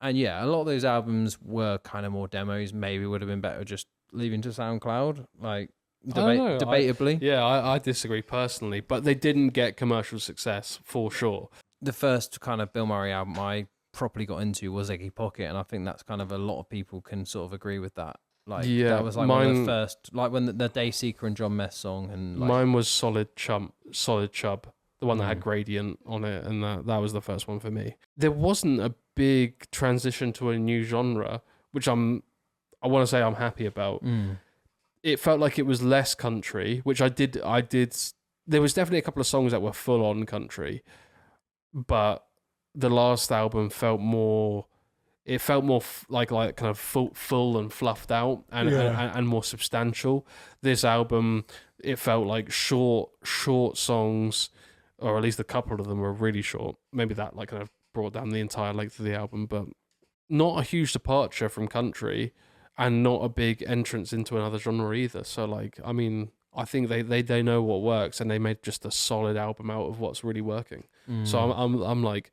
And yeah, a lot of those albums were kind of more demos. Maybe would have been better just leaving to SoundCloud. Like debatably. I disagree personally, but they didn't get commercial success for sure. The first kind of Bilmuri album I properly got into was Eggy Pocket, and I think that's kind of a lot of people can sort of agree with that. Like that was like one of the first, like when the Dayseeker and John Mess song, and like, mine was Solid Chub, the one that had Gradient on it, and that was the first one for me. There wasn't a big transition to a new genre, which I want to say I'm happy about. It felt like it was less country, which I did. There was definitely a couple of songs that were full on country, but the last album felt more. It felt more like kind of full and fluffed out and more substantial. This album, it felt like short songs, or at least a couple of them were really short. Maybe that like kind of brought down the entire length of the album, but not a huge departure from country, and not a big entrance into another genre either. So like, I mean, I think they know what works, and they made just a solid album out of what's really working. So I'm like,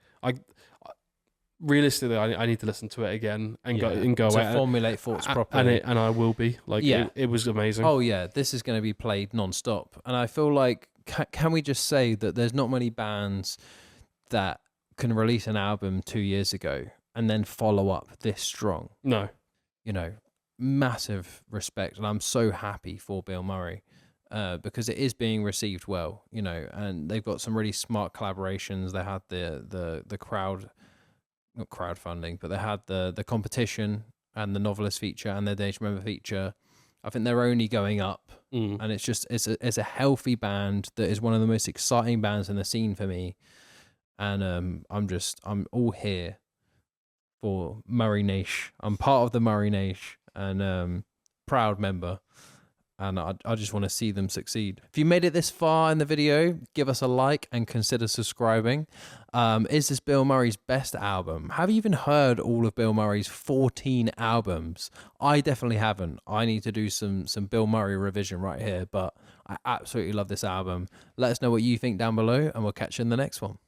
realistically, I need to listen to it again and go to formulate thoughts properly. And I will be like, it was amazing. Oh yeah, this is going to be played non-stop. And I feel like, can we just say that there's not many bands that can release an album 2 years ago and then follow up this strong? No, you know, massive respect, and I'm so happy for Bilmuri. Because it is being received well, you know, and they've got some really smart collaborations. They had the not crowdfunding, but they had the competition and the novelist feature and the Danger Member feature. I think they're only going up, and it's a healthy band that is one of the most exciting bands in the scene for me. And I'm all here for Murray Naish. I'm part of the Murray Naish and proud member. And I just want to see them succeed. If you made it this far in the video, give us a like and consider subscribing. Is this Bilmuri's best album? Have you even heard all of Bilmuri's 14 albums? I definitely haven't. I need to do some Bilmuri revision right here, but I absolutely love this album. Let us know what you think down below, and we'll catch you in the next one.